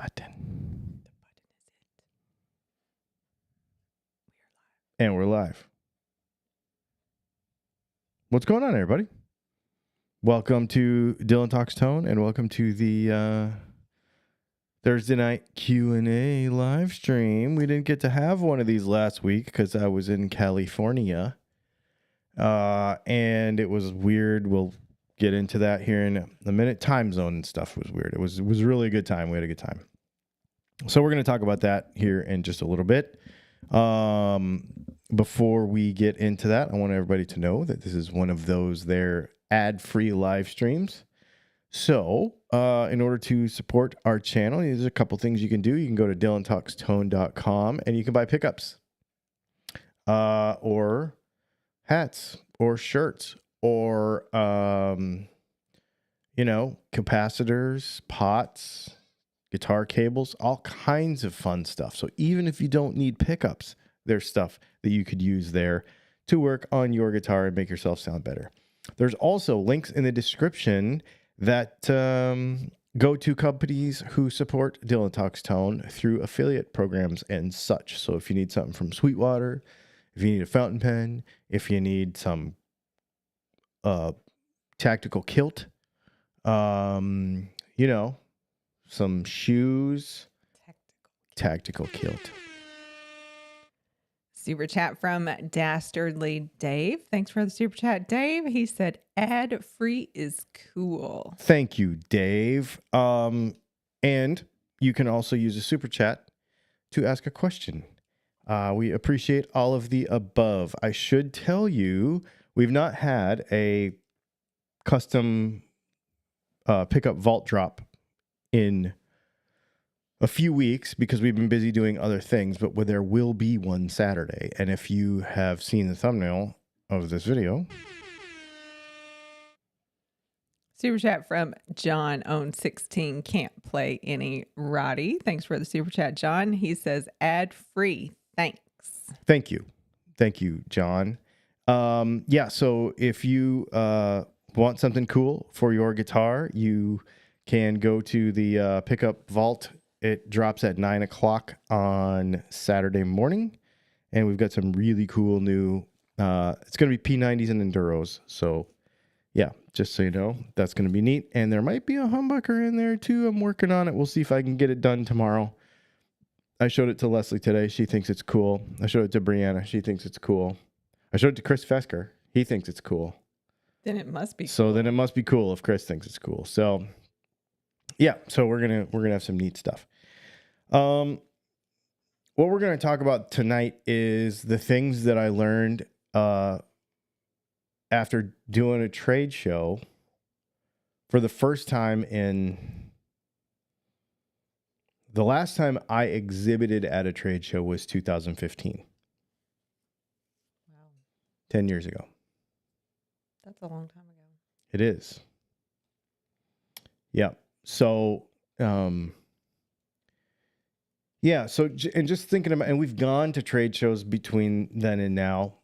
button. The button is it. And we're live. What's going on, everybody? Welcome to Dylan Talks Tone, and welcome to the Thursday night Q&A live stream. We didn't get to have one of these last week because I was in California, and it was weird. We'll get into that here in a minute. Time zone and stuff was weird. It was really a good time. We had a good time. So we're going to talk about that here in just a little bit. Before we get into that, I want everybody to know that this is one of those ad-free live streams. So, in order to support our channel, there's a couple things you can do. You can go to DylanTalksTone.com and you can buy pickups, or hats, or shirts, or capacitors, pots, guitar cables, all kinds of fun stuff. So even if you don't need pickups, there's stuff that you could use there to work on your guitar and make yourself sound better. There's also links in the description that go to companies who support Dylan Talks Tone through affiliate programs and such. So if you need something from Sweetwater, if you need a fountain pen, if you need some tactical kilt, some shoes, tactical kilt. Super chat from Dastardly Dave. Thanks for the super chat, Dave. He said ad free is cool. Thank you, Dave. And you can also use a super chat to ask a question. We appreciate all of the above. I should tell you, we've not had a custom pickup vault drop in a few weeks because we've been busy doing other things, but there will be one Saturday. And if you have seen the thumbnail of this video. Super chat from John Own 16 can't play any Roddy. Thanks for the super chat, John. He says ad free. Thanks. Thank you. Thank you, John. So if you want something cool for your guitar, you can go to the pickup vault. It drops at 9 o'clock on Saturday morning, and we've got some really cool new, it's going to be P90s and Enduros. So, yeah, just so you know, that's going to be neat. And there might be a humbucker in there, too. I'm working on it. We'll see if I can get it done tomorrow. I showed it to Leslie today. She thinks it's cool. I showed it to Brianna. She thinks it's cool. I showed it to Chris Fesker. He thinks it's cool. Then it must be So cool. then it must be cool if Chris thinks it's cool. So, yeah, so we're gonna have some neat stuff. What we're going to talk about tonight is the things that I learned after doing a trade show for the first time the last time I exhibited at a trade show was 2015. Wow. 10 years ago. That's a long time ago. It is. Yeah. So, and just thinking about, and we've gone to trade shows between then and now.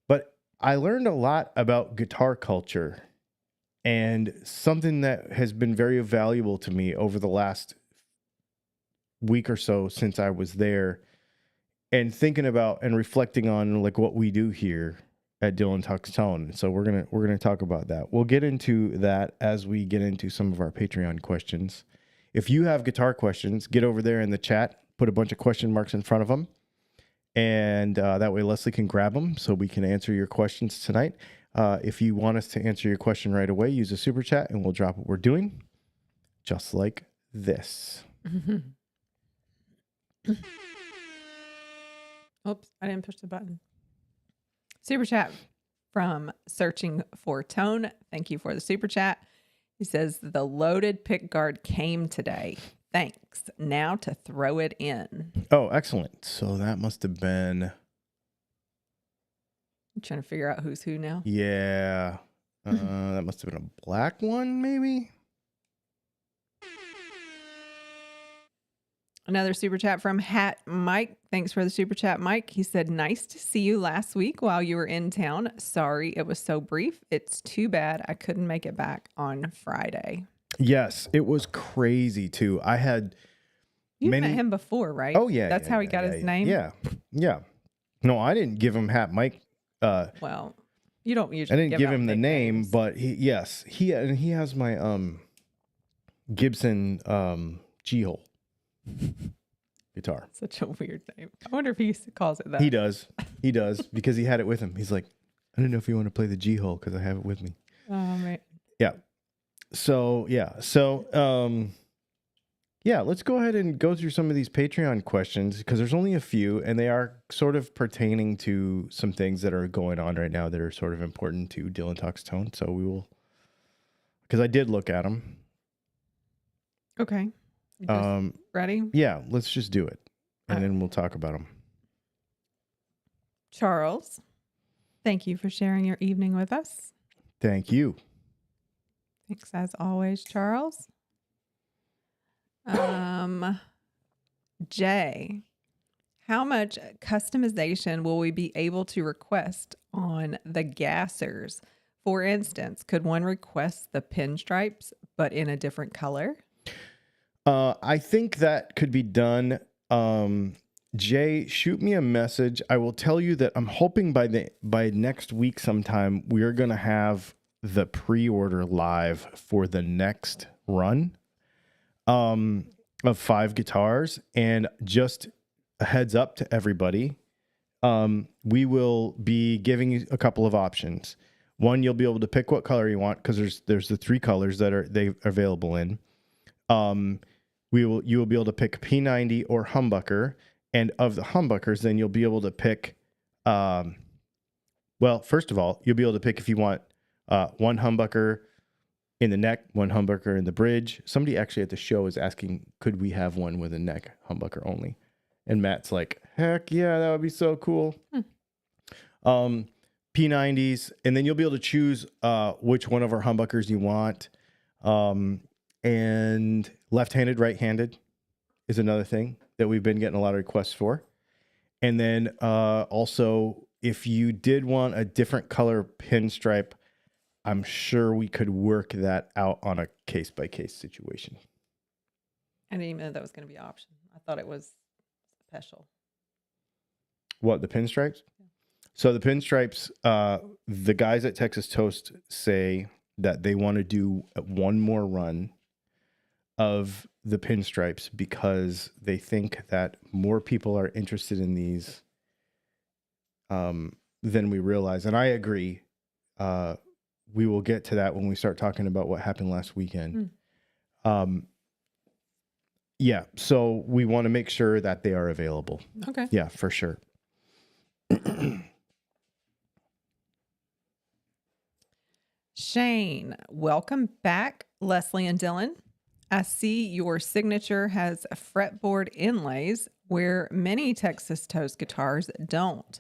But I learned a lot about guitar culture, and something that has been very valuable to me over the last week or so since I was there, and thinking about and reflecting on like what we do here at Dylan Talks Tone. So we're gonna talk about that. We'll get into that as we get into some of our Patreon questions. If you have guitar questions, get over there in the chat, put a bunch of question marks in front of them, and that way Leslie can grab them so we can answer your questions tonight. If you want us to answer your question right away, use a super chat and we'll drop what we're doing, just like this. Oops, I didn't push the button. Super chat from Searching for Tone. Thank you for the super chat. He says, the loaded pick guard came today. Thanks. Now to throw it in. Oh, excellent. So that must have been... I'm trying to figure out who's who now. Yeah. That must have been a black one, maybe? Another super chat from Hat Mike. Thanks for the super chat, Mike. He said, nice to see you last week while you were in town. Sorry it was so brief. It's too bad I couldn't make it back on Friday. Yes, it was crazy too. I had You many. met him before, right? Oh yeah, That's yeah, how he yeah, got yeah, his yeah, name. Yeah, yeah. No, I didn't give him Hat Mike. Well, you don't I usually didn't give give out him the name, nicknames. but he has my Gibson G-hole guitar. Such a weird name. I wonder if he calls it that. He does because he had it with him. He's like, I don't know if you want to play the G-hole because I have it with me. Oh man. Yeah. So let's go ahead and go through some of these Patreon questions because there's only a few and they are sort of pertaining to some things that are going on right now that are sort of important to Dylan Talks Tone. So we will, because I did look at them. Okay. You just ready? Yeah, let's just do it and Okay. then we'll talk about them. Charles, thank you for sharing your evening with us. Thank you. Thanks as always, Charles. Jay, how much customization will we be able to request on the gassers? For instance, could one request the pinstripes but in a different color? I think that could be done. Jay, shoot me a message. I will tell you that I'm hoping by next week sometime we are going to have the pre-order live for the next run of 5 guitars. And just a heads up to everybody, we will be giving you a couple of options. One, you'll be able to pick what color you want because there's the 3 colors that they available in. You will be able to pick P90 or humbucker, and of the humbuckers, then you'll be able to pick. Well, first of all, you'll be able to pick if you want one humbucker in the neck, one humbucker in the bridge. Somebody actually at the show is asking, could we have one with a neck humbucker only? And Matt's like, heck yeah, that would be so cool. P90s, and then you'll be able to choose which one of our humbuckers you want. And left-handed, right-handed is another thing that we've been getting a lot of requests for. And then also, if you did want a different color pinstripe, I'm sure we could work that out on a case-by-case situation. I didn't even know that was going to be an option. I thought it was special. What, the pinstripes? Yeah. So the pinstripes, the guys at Texas Toast say that they want to do one more run of the pinstripes because they think that more people are interested in these than we realize. And I agree. We will get to that when we start talking about what happened last weekend. Yeah, so we want to make sure that they are available. Okay. Yeah, for sure. Shane, welcome back, Leslie and Dylan. I see your signature has fretboard inlays where many Texas Toast guitars don't.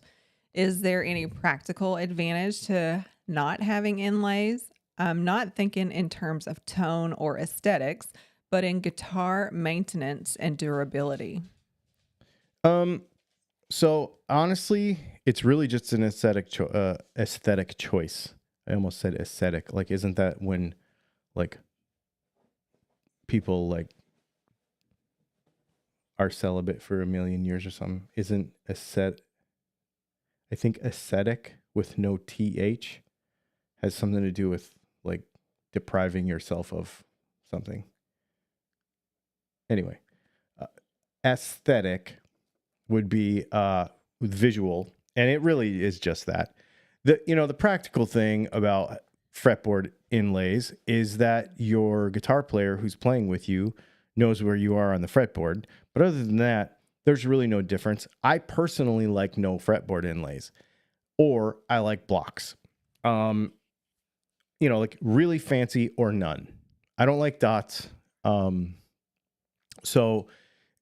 Is there any practical advantage to not having inlays? I'm not thinking in terms of tone or aesthetics, but in guitar maintenance and durability. So honestly, it's really just an aesthetic choice. I almost said aesthetic. Like, isn't that when, like, people like are celibate for a million years or something? Isn't aesthetic? I think aesthetic with no th has something to do with like depriving yourself of something. Anyway, aesthetic would be visual, and it really is just that. The practical thing about fretboard inlays is that your guitar player who's playing with you knows where you are on the fretboard. But other than that, there's really no difference. I personally like no fretboard inlays, or I like blocks. Like really fancy or none. I don't like dots. So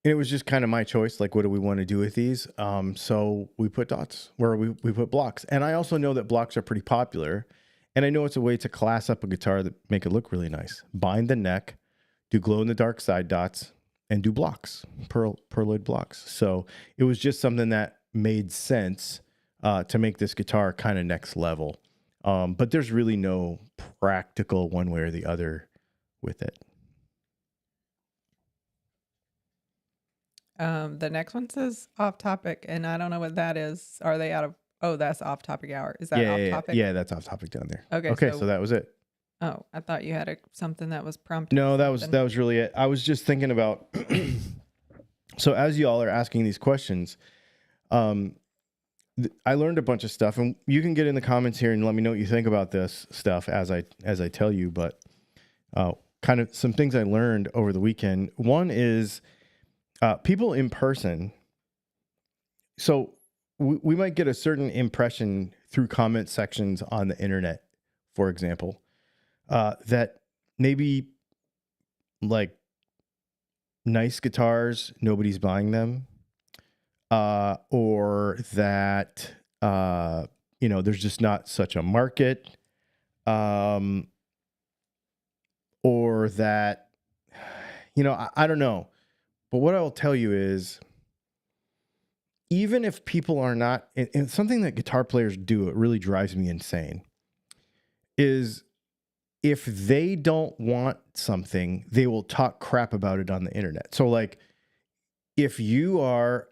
it was just kind of my choice. Like, what do we want to do with these? So we put dots where we put blocks. And I also know that blocks are pretty popular. And I know it's a way to class up a guitar that make it look really nice. Bind the neck, do glow in the dark side dots, and do blocks, pearloid blocks. So it was just something that made sense to make this guitar kind of next level. But there's really no practical one way or the other with it. The next one says off topic, and I don't know what that is. Are they out of? Oh, that's off topic hour. Is that Yeah, off yeah, topic? yeah, that's off topic down there. Okay, So that was it. Oh, I thought you had something that was prompting. No, that was really it. I was just thinking about. So as y'all are asking these questions, I learned a bunch of stuff, and you can get in the comments here and let me know what you think about this stuff as I tell you. But kind of some things I learned over the weekend. One is people in person. So we might get a certain impression through comment sections on the internet, for example, that maybe like nice guitars, nobody's buying them, or that there's just not such a market, or that I don't know. But what I'll tell you is, even if people are not, and something that guitar players do, it really drives me insane, is if they don't want something, they will talk crap about it on the internet. So like, if you are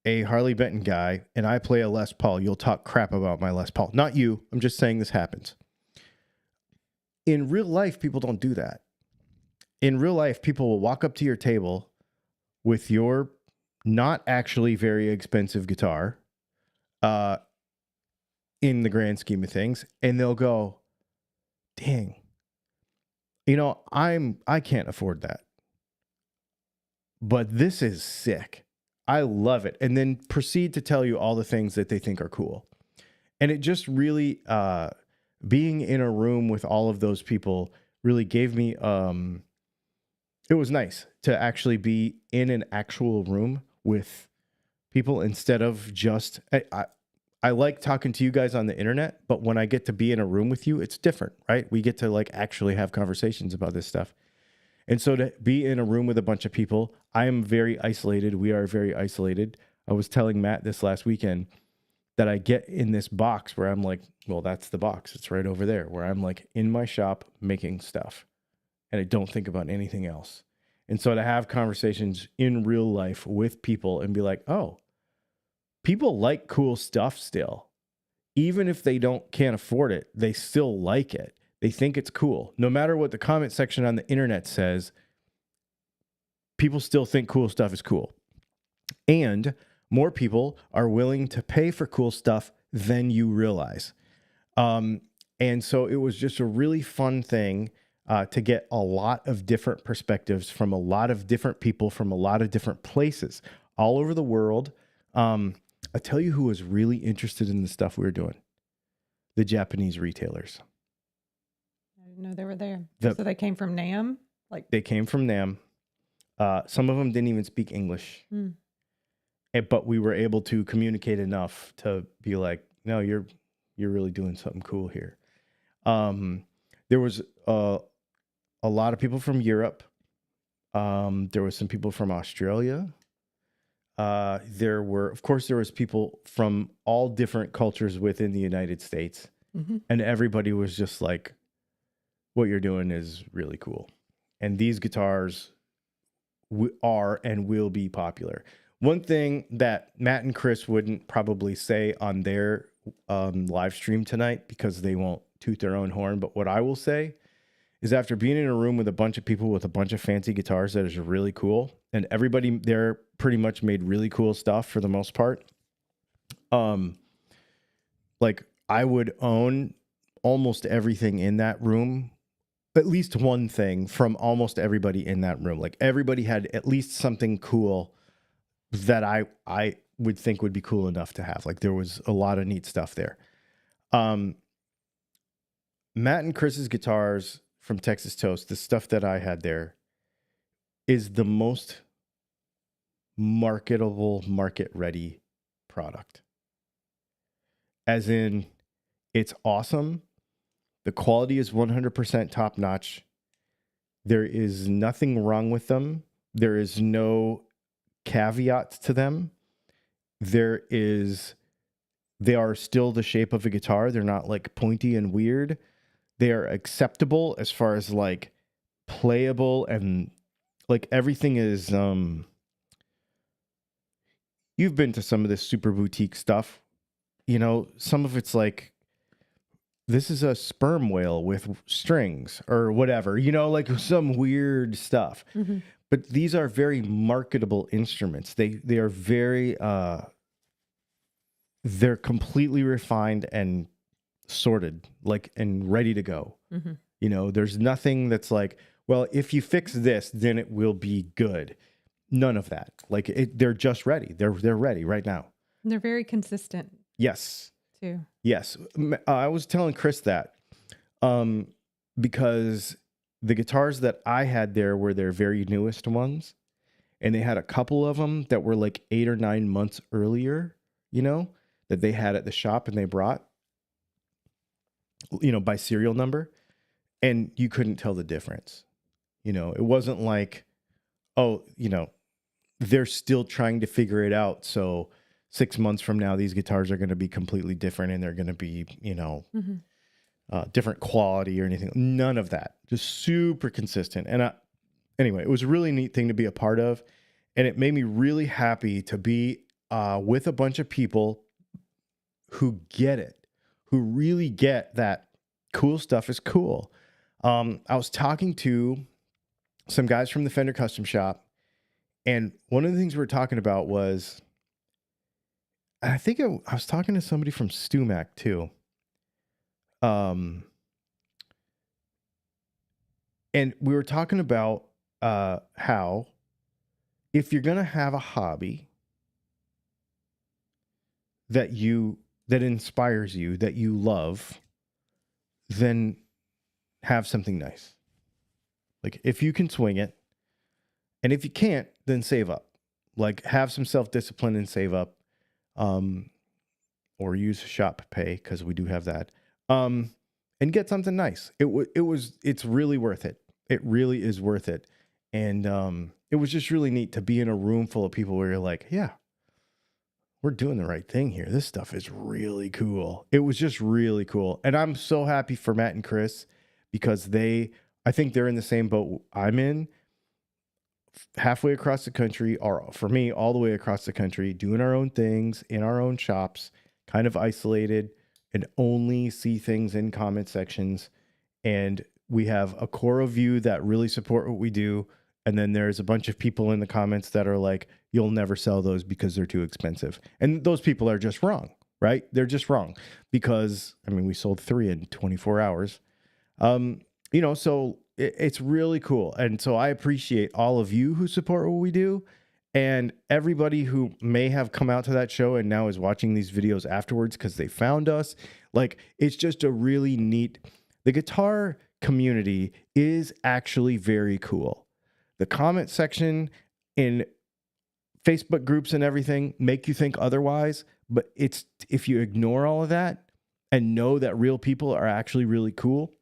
a Harley Benton guy and I play a Les Paul, you'll talk crap about my Les Paul. Not you. I'm just saying this happens. In real life, people don't do that. In real life, people will walk up to your table with your not actually very expensive guitar, in the grand scheme of things, and they'll go, dang, I can't afford that, but this is sick. I love it. And then proceed to tell you all the things that they think are cool. And it just really, being in a room with all of those people really gave me, it was nice to actually be in an actual room with people instead of just, I like talking to you guys on the internet, but when I get to be in a room with you, it's different, right? We get to like actually have conversations about this stuff. And so to be in a room with a bunch of people, I am very isolated. We are very isolated. I was telling Matt this last weekend that I get in this box where I'm like, well, that's the box. It's right over there, where I'm like in my shop making stuff and I don't think about anything else. And so to have conversations in real life with people and be like, oh, people like cool stuff still. Even if they can't afford it, they still like it. They think it's cool. No matter what the comment section on the internet says, people still think cool stuff is cool. And more people are willing to pay for cool stuff than you realize. And so it was just a really fun thing to get a lot of different perspectives from a lot of different people from a lot of different places all over the world. I'll tell you who was really interested in the stuff we were doing. The Japanese retailers. I didn't know they were there. So they came from NAM? They came from NAM. Some of them didn't even speak English. But we were able to communicate enough to be like, no, you're really doing something cool here. There was a lot of people from Europe. There was some people from Australia. There was people from all different cultures within the United States. Mm-hmm. And everybody was just like, what you're doing is really cool. And these guitars are and will be popular. One thing that Matt and Chris wouldn't probably say on their live stream tonight, because they won't toot their own horn, but what I will say is, after being in a room with a bunch of people with a bunch of fancy guitars that is really cool, and everybody there pretty much made really cool stuff for the most part, like I would own almost everything in that room, at least one thing from almost everybody in that room. Like everybody had at least something cool that I would think would be cool enough to have. Like there was a lot of neat stuff there. Matt and Chris's guitars from Texas Toast, the stuff that I had there, is the most marketable, market-ready product. As in, it's awesome. The quality is 100% top-notch. There is nothing wrong with them. There is no caveats to them. They are still the shape of a guitar. They're not like pointy and weird. They are acceptable as far as like playable, and like everything is you've been to some of this super boutique stuff. You know, some of it's like, this is a sperm whale with strings or whatever, you know, like some weird stuff. Mm-hmm. But these are very marketable instruments. They are very they're completely refined and sorted, like, and ready to go. Mm-hmm. You know, there's nothing that's like, well, if you fix this, then it will be good. None of that. Like, they're just ready. They're ready right now. And they're very consistent Yes. too. Yes. I was telling Chris that because the guitars that I had there were their very newest ones, and they had a couple of them that were like 8 or 9 months earlier, you know, that they had at the shop and they brought, you know, by serial number, and you couldn't tell the difference. You know, it wasn't like, oh, you know, they're still trying to figure it out. So 6 months from now, these guitars are going to be completely different, and they're going to be, you know, different quality or anything. None of that. Just super consistent. And anyway, it was a really neat thing to be a part of. And it made me really happy to be with a bunch of people who get it, who really get that cool stuff is cool. I was talking to some guys from the Fender Custom Shop, and one of the things we were talking about was, I think I was talking to somebody from StewMac too. And we were talking about how if you're going to have a hobby that inspires you, that you love, then have something nice. Like, if you can swing it, and if you can't, then save up. Like, have some self-discipline and save up, or use shop pay, because we do have that, and get something nice. It's really worth it. It really is worth it. And it was just really neat to be in a room full of people where you're like, yeah, we're doing the right thing here. This stuff is really cool. It was just really cool. And I'm so happy for Matt and Chris, because I think they're in the same boat I'm in, halfway across the country, or for me, all the way across the country, doing our own things in our own shops, kind of isolated, and only see things in comment sections. And we have a core of you that really support what we do. And then there's a bunch of people in the comments that are like, you'll never sell those because they're too expensive. And those people are just wrong, right? They're just wrong, because, I mean, we sold 3 in 24 hours. You know, so it's really cool. And so I appreciate all of you who support what we do, and everybody who may have come out to that show and now is watching these videos afterwards because they found us. Like, it's just a really neat, the guitar community is actually very cool. The comment section in Facebook groups and everything make you think otherwise, but if you ignore all of that and know that real people are actually really cool,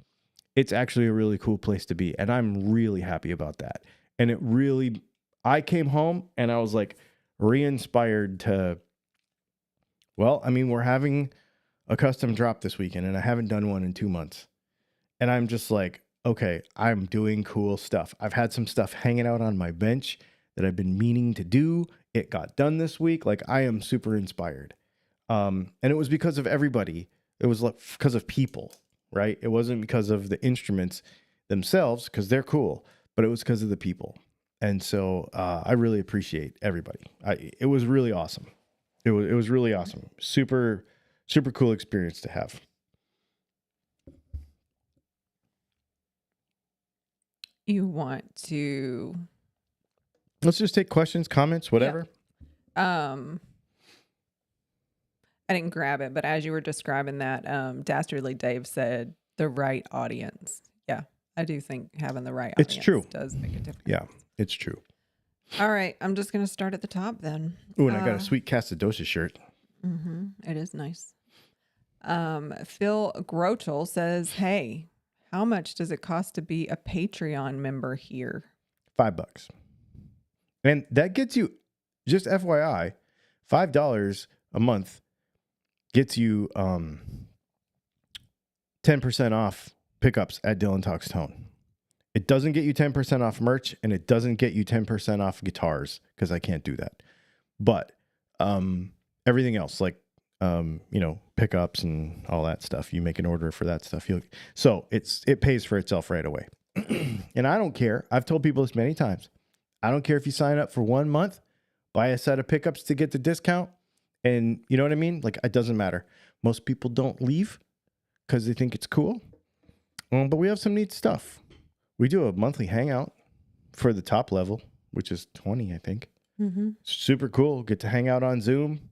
it's actually a really cool place to be. And I'm really happy about that. And I came home and I was like re-inspired to, well, I mean, we're having a custom drop this weekend, and I haven't done one in 2 months. And I'm just like, okay, I'm doing cool stuff. I've had some stuff hanging out on my bench that I've been meaning to do. It got done this week. Like, I am super inspired. And it was because of everybody. It was because of people, right? It wasn't because of the instruments themselves, because they're cool, but it was because of the people. And so I really appreciate everybody. It was really awesome. It was really awesome. Super, super cool experience to have. You want to... Let's just take questions, comments, whatever. Yeah. I didn't grab it, but as you were describing that, Dastardly Dave said the right audience. Yeah, I do think having the right audience It's true. does make a difference. Yeah, it's true. All right, I'm just going to start at the top then. Ooh, and I got a sweet Casadosha shirt. It is nice. Phil Grochel says, hey, how much does it cost to be a Patreon member here? $5. And that gets you, just FYI, $5 a month gets you 10% off pickups at Dylan Talks Tone. It doesn't get you 10% off merch, and it doesn't get you 10% off guitars, because I can't do that. But everything else, like pickups and all that stuff, you make an order for that stuff. So it pays for itself right away. And I don't care. I've told people this many times. I don't care if you sign up for 1 month, buy a set of pickups to get the discount, and you know what I mean? Like, it doesn't matter. Most people don't leave because they think it's cool. But we have some neat stuff. We do a monthly hangout for the top level, which is 20, I think. Mm-hmm. Super cool. Get to hang out on Zoom,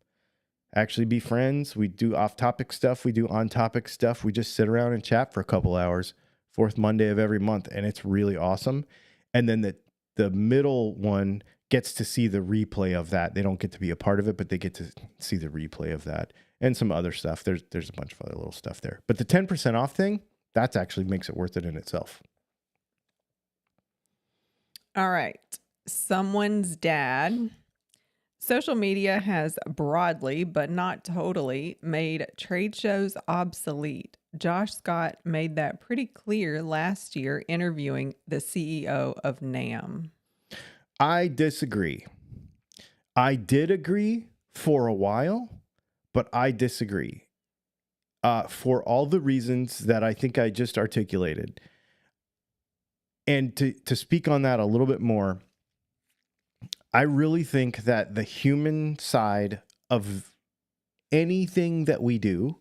actually be friends. We do off-topic stuff. We do on-topic stuff. We just sit around and chat for a couple hours, fourth Monday of every month, and it's really awesome. And then the middle one gets to see the replay of that. They don't get to be a part of it, but they get to see the replay of that and some other stuff. There's a bunch of other little stuff there. But the 10% off thing, that actually makes it worth it in itself. All right. Someone's dad. Social media has broadly, but not totally, made trade shows obsolete. Josh Scott made that pretty clear last year interviewing the CEO of NAMM. I disagree. I did agree for a while, but I disagree for all the reasons that I think I just articulated. And to speak on that a little bit more, I really think that the human side of anything that we do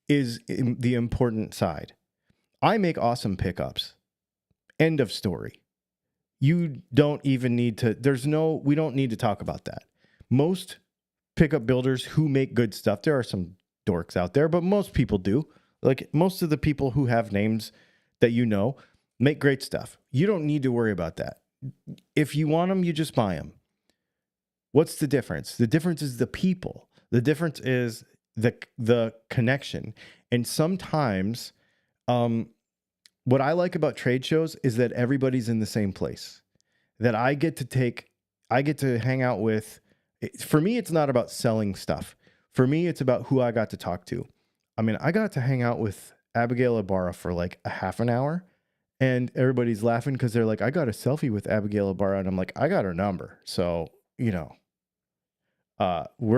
is the important side. I make awesome pickups. End of story. You don't even need to, we don't need to talk about that. Most pickup builders who make good stuff, there are some dorks out there, but most people do. Like, most of the people who have names that you know make great stuff. You don't need to worry about that. If you want them, you just buy them. What's the difference? The difference is the people. The difference is the connection. And sometimes, what I like about trade shows is that everybody's in the same place. That I get to hang out with. For me, it's not about selling stuff. For me, it's about who I got to talk to. I mean, I got to hang out with Abigail Ibarra for like a half an hour. And everybody's laughing because they're like, I got a selfie with Abigail Ibarra. And I'm like, I got her number. So, we're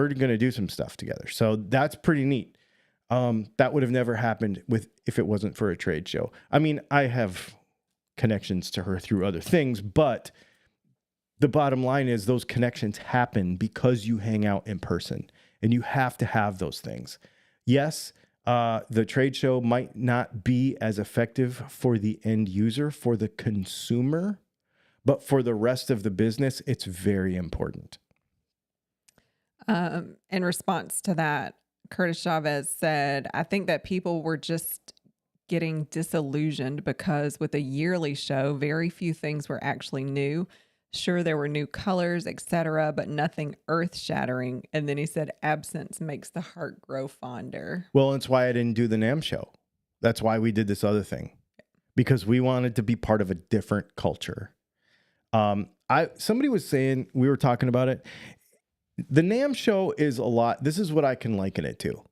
going to do some stuff together. So that's pretty neat. That would have never happened if it wasn't for a trade show. I mean, I have connections to her through other things, but the bottom line is those connections happen because you hang out in person, and you have to have those things. Yes, the trade show might not be as effective for the end user, for the consumer, but for the rest of the business, it's very important. In response to that, Curtis Chavez said, I think that people were just getting disillusioned because with a yearly show, very few things were actually new. Sure, there were new colors, etc., but nothing earth-shattering. And then he said, absence makes the heart grow fonder. Well, that's why I didn't do the NAMM show. That's why we did this other thing, because we wanted to be part of a different culture. Somebody was saying, we were talking about it. The NAMM show is a lot. This is what I can liken it to.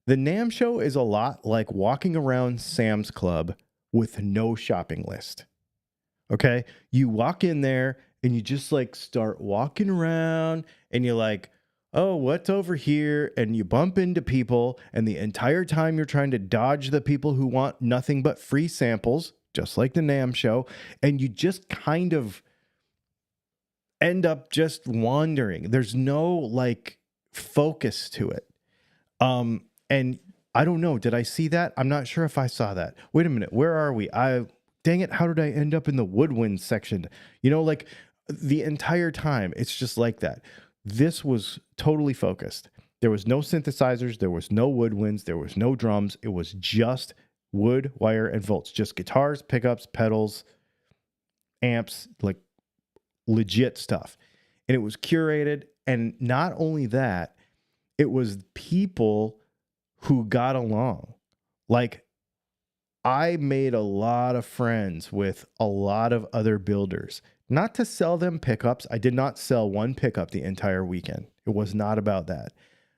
The NAMM show is a lot like walking around Sam's Club with no shopping list. Okay? You walk in there and you just like start walking around and you're like, oh, what's over here? And you bump into people, and the entire time you're trying to dodge the people who want nothing but free samples, just like the NAMM show, and you just kind of end up just wandering. There's no like focus to it. And I don't know, did I see that? I'm not sure if I saw that. Wait a minute, where are we? Dang it, how did I end up in the woodwind section? Like the entire time, it's just like that. This was totally focused. There was no synthesizers, there was no woodwinds, there was no drums. It was just wood, wire, and volts. Just guitars, pickups, pedals, amps, like legit stuff. And it was curated. And not only that, it was people who got along. Like, I made a lot of friends with a lot of other builders. Not to sell them pickups. I did not sell one pickup the entire weekend. It was not about that.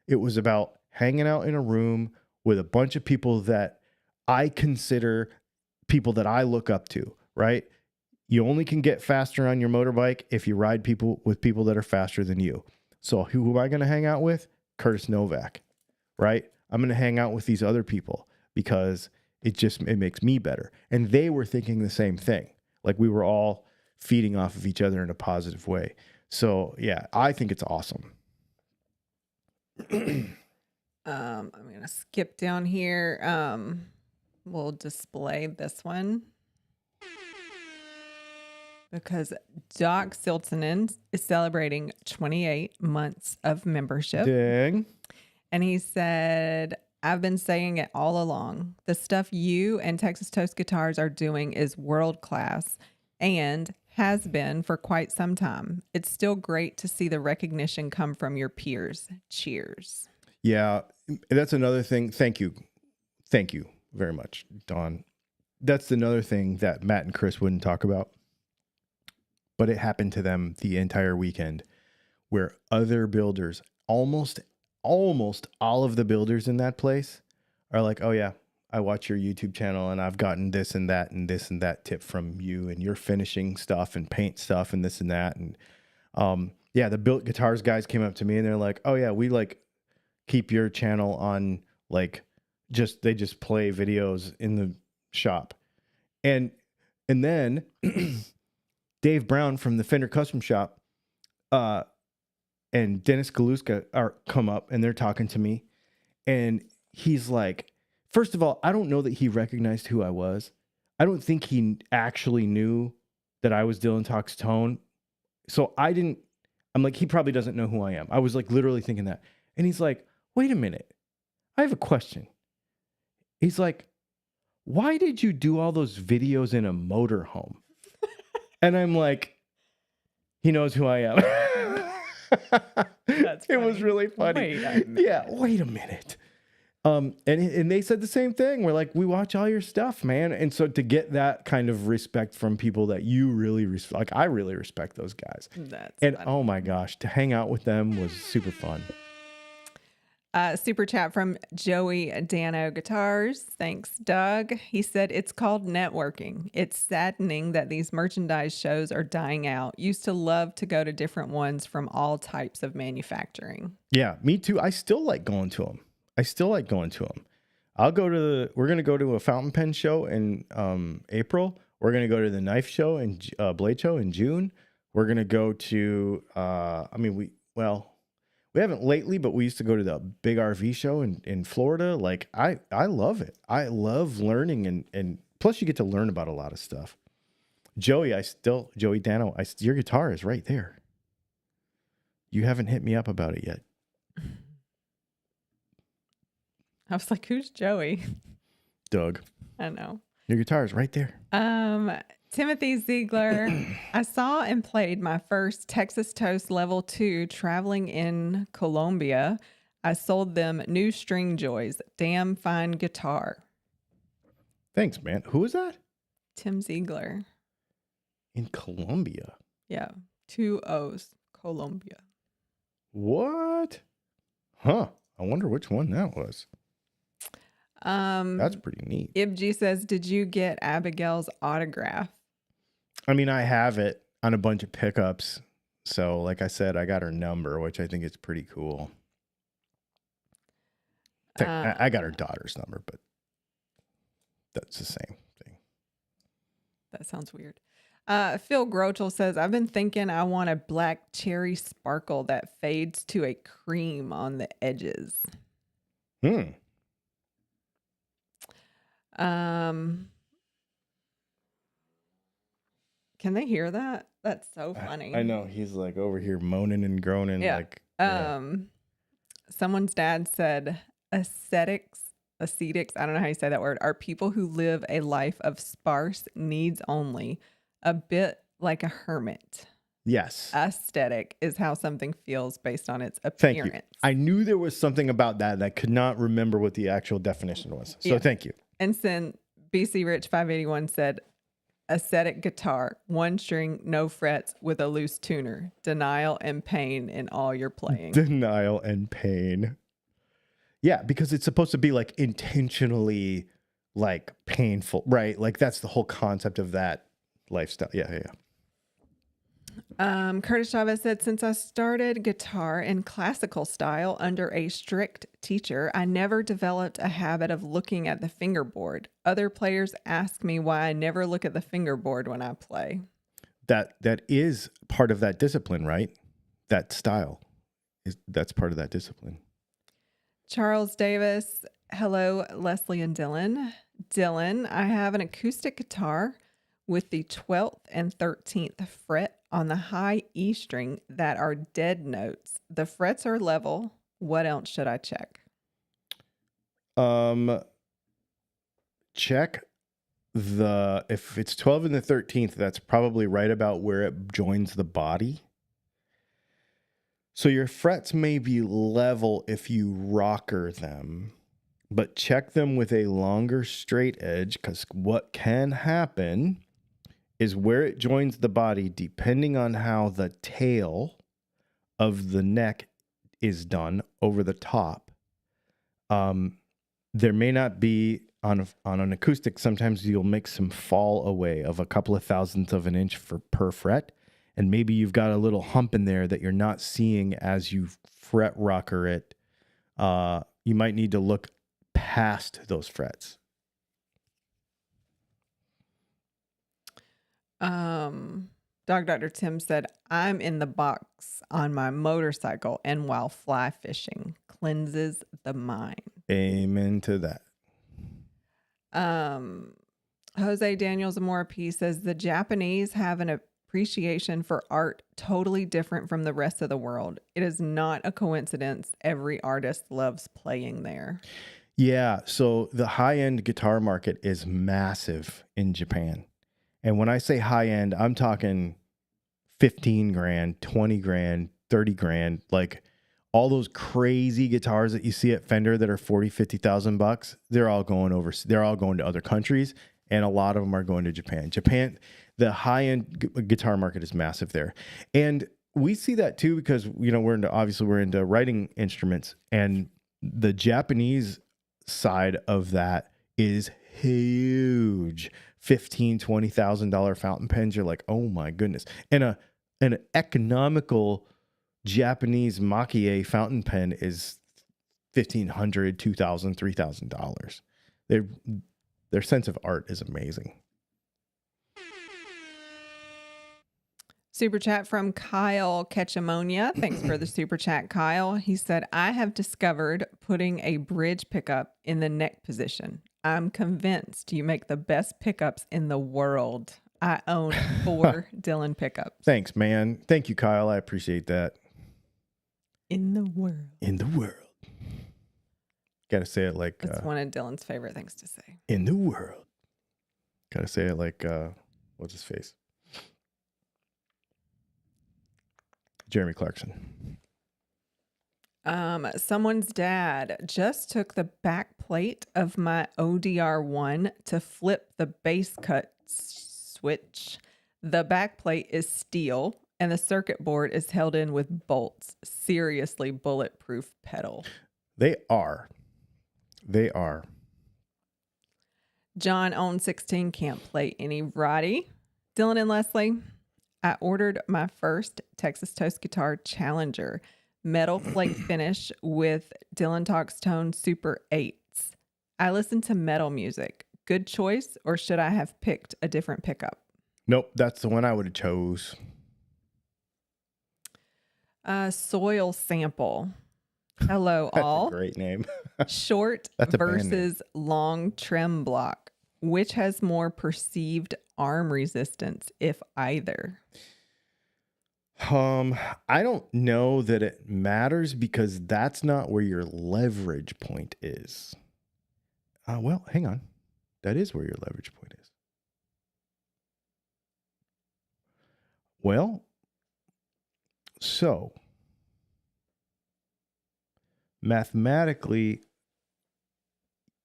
It was about hanging out in a room with a bunch of people that I consider people that I look up to, right? You only can get faster on your motorbike if you ride with people that are faster than you. So who am I going to hang out with? Curtis Novak, right? I'm going to hang out with these other people because it makes me better. And they were thinking the same thing. Like we were all feeding off of each other in a positive way. So yeah, I think it's awesome. I'm going to skip down here. We'll display this one because Doc Siltonen is celebrating 28 months of membership. Dang. And he said, I've been saying it all along. The stuff you and Texas Toast Guitars are doing is world class and has been for quite some time. It's still great to see the recognition come from your peers. Cheers. Yeah, that's another thing. Thank you. Thank you very much, Dawn. That's another thing that Matt and Chris wouldn't talk about. But it happened to them the entire weekend where other builders, almost all of the builders in that place are like, oh yeah, I watch your YouTube channel and I've gotten this and that and this and that tip from you and your finishing stuff and paint stuff and this and that. And yeah, the Built Guitars guys came up to me and they're like, oh yeah, we like keep your channel on like they just play videos in the shop. And then Dave Brown from the Fender Custom Shop and Dennis Galuska come up and they're talking to me. And he's like, first of all, I don't know that he recognized who I was. I don't think he actually knew that I was Dylan Talks Tone. So I'm like, he probably doesn't know who I am. I was like literally thinking that. And he's like, wait a minute. I have a question. He's like, why did you do all those videos in a motorhome? And I'm like, he knows who I am. That's it was really funny. Wait a minute. And they said the same thing. We're like, we watch all your stuff, man. And so to get that kind of respect from people that you really respect, like I really respect those guys. That's funny. Oh my gosh, to hang out with them was super fun. Super chat from Joey Dano Guitars. Thanks, Doug. He said, it's called networking. It's saddening that these merchandise shows are dying out. Used to love to go to different ones from all types of manufacturing. Yeah, me too. I still like going to them. We're going to go to a fountain pen show in April. We're going to go to the knife show and blade show in June. We're going to go to, we haven't lately, but we used to go to the big RV show in Florida. Like I love it. I love learning and plus you get to learn about a lot of stuff. Joey Dano, your guitar is right there. You haven't hit me up about it yet. I was like, who's Joey? Doug. I know. Your guitar is right there. Timothy Ziegler, I saw and played my first Texas Toast Level 2 traveling in Colombia. I sold them new String Joys. Damn fine guitar. Thanks, man. Who is that? Tim Ziegler. In Colombia? Yeah. 2 O's. Colombia. What? Huh. I wonder which one that was. That's pretty neat. Ibg says, did you get Abigail's autograph? I mean, I have it on a bunch of pickups. So, like I said, I got her number, which I think is pretty cool. I got her daughter's number, but that's the same thing. That sounds weird. Phil Grochel says, I've been thinking I want a black cherry sparkle that fades to a cream on the edges. Can they hear that? That's so funny. I know. He's like over here moaning and groaning. Yeah. Like, Someone's dad said ascetics, I don't know how you say that word, are people who live a life of sparse needs only, a bit like a hermit. Yes. Aesthetic is how something feels based on its appearance. Thank you. I knew there was something about that. I could not remember what the actual definition was. So thank you. And then BC Rich 581 said, ascetic guitar, 1 string, no frets with a loose tuner, denial and pain in all your playing. Denial and pain. Yeah, because it's supposed to be like intentionally like painful, right? Like that's the whole concept of that lifestyle. Yeah. Curtis Chavez said, since I started guitar in classical style under a strict teacher, I never developed a habit of looking at the fingerboard. Other players ask me why I never look at the fingerboard when I play. That is part of that discipline, right? That style that's part of that discipline. Charles Davis, hello, Leslie and Dylan. Dylan, I have an acoustic guitar with the 12th and 13th fret on the high E string that are dead notes. The frets are level. What else should I check? Check if it's 12 and the 13th, that's probably right about where it joins the body. So your frets may be level if you rocker them, but check them with a longer straight edge, because what can happen is where it joins the body, depending on how the tail of the neck is done over the top. There may not be on an acoustic. Sometimes you'll make some fall away of a couple of thousandths of an inch per fret. And maybe you've got a little hump in there that you're not seeing as you fret rocker it. You might need to look past those frets. Dog Dr. Tim said, I'm in the box on my motorcycle and while fly fishing cleanses the mind. Amen to that. Jose Daniel Zamora P says the Japanese have an appreciation for art totally different from the rest of the world. It is not a coincidence. Every artist loves playing there. Yeah. So the high-end guitar market is massive in Japan. And when I say high-end, I'm talking 15 grand, 20 grand, 30 grand, like all those crazy guitars that you see at Fender that are 40, 50,000 bucks. They're all going to other countries, and a lot of them are going to Japan. The high-end guitar market is massive there. And we see that too, because, we're into writing instruments, and the Japanese side of that is huge. $15,000, $20,000 fountain pens. You're like, oh my goodness. And an economical Japanese Maki fountain pen is $1,500, $2,000, $3,000. Their sense of art is amazing. Super chat from Kyle Ketchamonia. Thanks for the super chat, Kyle. He said, I have discovered putting a bridge pickup in the neck position. I'm convinced you make the best pickups in the world. I own 4 Dylan pickups. Thanks, man. Thank you, Kyle. I appreciate that. In the world. In the world. Gotta say it like... That's one of Dylan's favorite things to say. In the world. Gotta say it like... what's his face? Jeremy Clarkson. Someone's dad just took the back plate of my ODR1 to flip the bass cut switch. The back plate is steel and the circuit board is held in with bolts. Seriously bulletproof pedal. They are. John owns 16, can't play any Roddy. Dylan and Leslie, I ordered my first Texas Toast Guitar Challenger. Metal flake finish with Dylan Talks Tone Super 8s. I listen to metal music. Good choice, or should I have picked a different pickup? Nope, that's the one I would have chose. Soil Sample. Hello, That's all. a great name. Short That's a band name. versus long trem block. Which has more perceived arm resistance, if either? I don't know that it matters, because that's not where your leverage point is. Well, hang on. That is where your leverage point is. Well, so mathematically,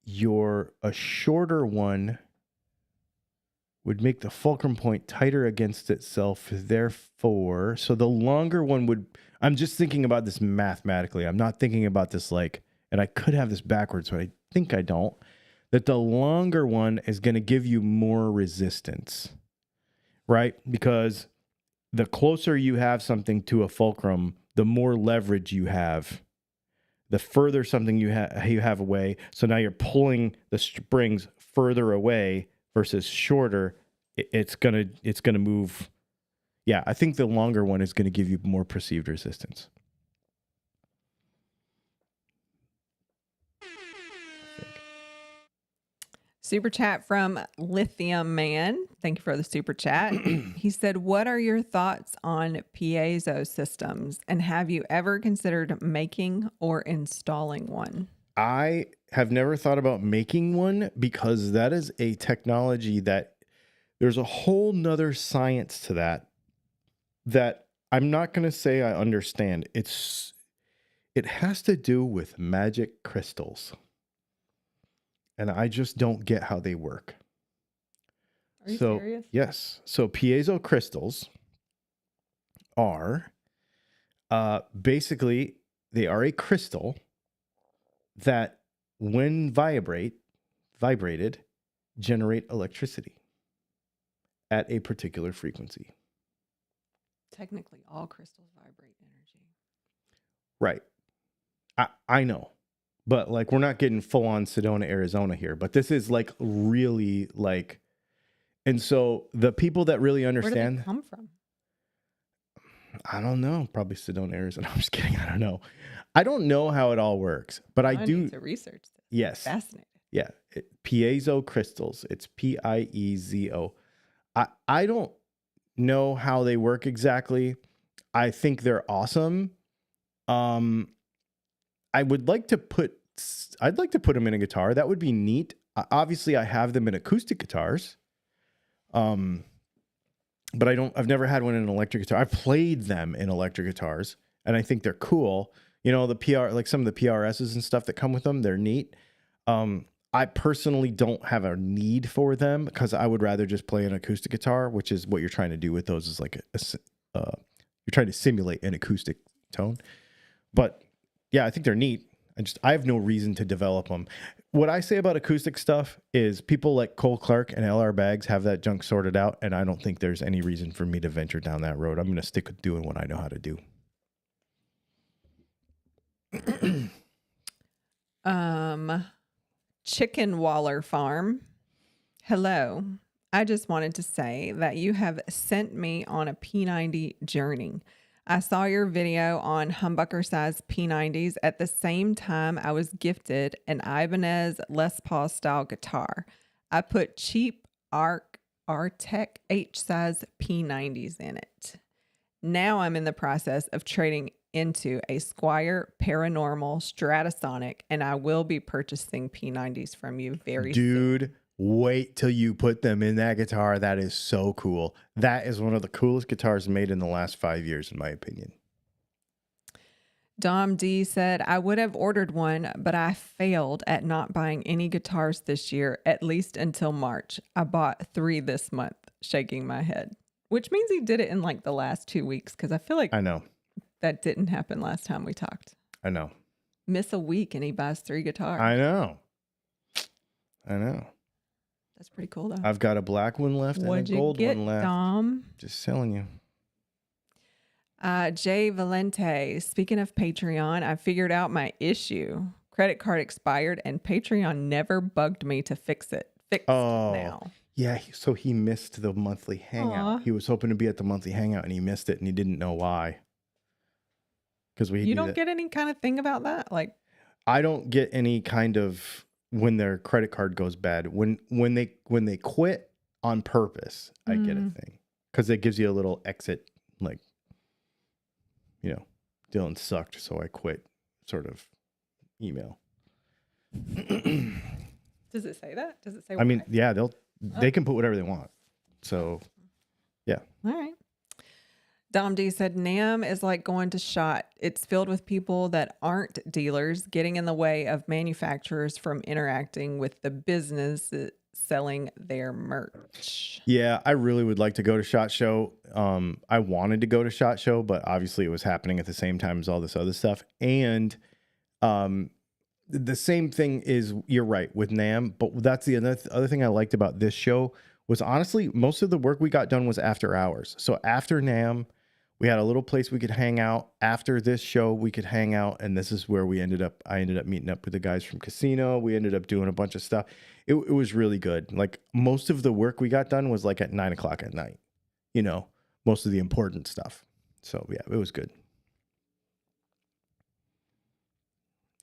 a shorter one would make the fulcrum point tighter against itself. Therefore, so the longer one would, I'm just thinking about this mathematically. I'm not thinking about this and I could have this backwards, but I think I don't. that the longer one is going to give you more resistance, right? Because the closer you have something to a fulcrum, the more leverage you have. The further something you have away, so now you're pulling the springs further away versus shorter. It's gonna move. Yeah, I think the longer one is going to give you more perceived resistance. Super chat from Lithium Man. Thank you for the super chat. He said, what are your thoughts on piezo systems? And have you ever considered making or installing one? I have never thought about making one because that is a technology that there's a whole nother science to that I'm not going to say I understand. It has to do with magic crystals. And I just don't get how they work. Are you serious? Yes. So piezo crystals are basically, they are a crystal that when vibrated, generate electricity at a particular frequency. Technically, all crystals vibrate energy. Right. I know. But like, we're not getting full on Sedona, Arizona here, but this is like really like, and so the people that really understand. Where do they come from? I don't know. Probably Sedona, Arizona. I'm just kidding. I don't know. I don't know how it all works, but I do need to research this. Yes. Fascinating. Yeah. Piezo crystals. It's Piezo. I don't know how they work exactly. I think they're awesome. I'd like to put them in a guitar. That would be neat. Obviously, I have them in acoustic guitars. But I've never had one in an electric guitar. I've played them in electric guitars, and I think they're cool. You know, like some of the PRSs and stuff that come with them, they're neat. I personally don't have a need for them because I would rather just play an acoustic guitar, which is what you're trying to do with those, is like you're trying to simulate an acoustic tone. But yeah, I think they're neat. I have no reason to develop them. What I say about acoustic stuff is people like Cole Clark and LR Baggs have that junk sorted out, and I don't think there's any reason for me to venture down that road. I'm going to stick with doing what I know how to do. Chicken Waller Farm. Hello. I just wanted to say that you have sent me on a P90 journey. I saw your video on humbucker size P90s at the same time I was gifted an Ibanez Les Paul style guitar. I put cheap Artec H size P90s in it. Now I'm in the process of trading into a Squier Paranormal Stratosonic, and I will be purchasing P90s from you very soon. Dude, wait till you put them in that guitar. That is so cool. That is one of the coolest guitars made in the last 5 years, in my opinion. Dom D said, I would have ordered one, but I failed at not buying any guitars this year, at least until March. I bought 3 this month, shaking my head, which means he did it in like the last 2 weeks, because I feel like I know that didn't happen last time we talked. I know. Miss a week and he buys 3 guitars. I know. That's pretty cool, though. I've got a black one left and a gold one left. Dom? Just telling you. Jay Valente, speaking of Patreon, I figured out my issue. Credit card expired and Patreon never bugged me to fix it. Now. Yeah, so he missed the monthly hangout. Aww. He was hoping to be at the monthly hangout and he missed it and he didn't know why. Because You don't get any kind of thing about that? Like, I don't get any kind of when their credit card goes bad. When they quit on purpose, I get a thing. Because it gives you a little exit, like, you know, Dylan sucked, so I quit sort of email. does it say that? Does it say I mean, why? yeah, they can put whatever they want. So, yeah. All right. Dom D said, NAM is like going to SHOT. It's filled with people that aren't dealers, getting in the way of manufacturers from interacting with the business selling their merch. Yeah, I really would like to go to SHOT Show. I wanted to go to SHOT Show, but obviously it was happening at the same time as all this other stuff. And the same thing is, you're right, with NAMM, but that's the other thing I liked about this show was, honestly, most of the work we got done was after hours. So after NAMM, we had a little place we could hang out. After this show, we could hang out, and this is where I ended up meeting up with the guys from Casino. We ended up doing a bunch of stuff. It was really good. Like, most of the work we got done was like at 9:00 at night, most of the important stuff. So yeah, it was good.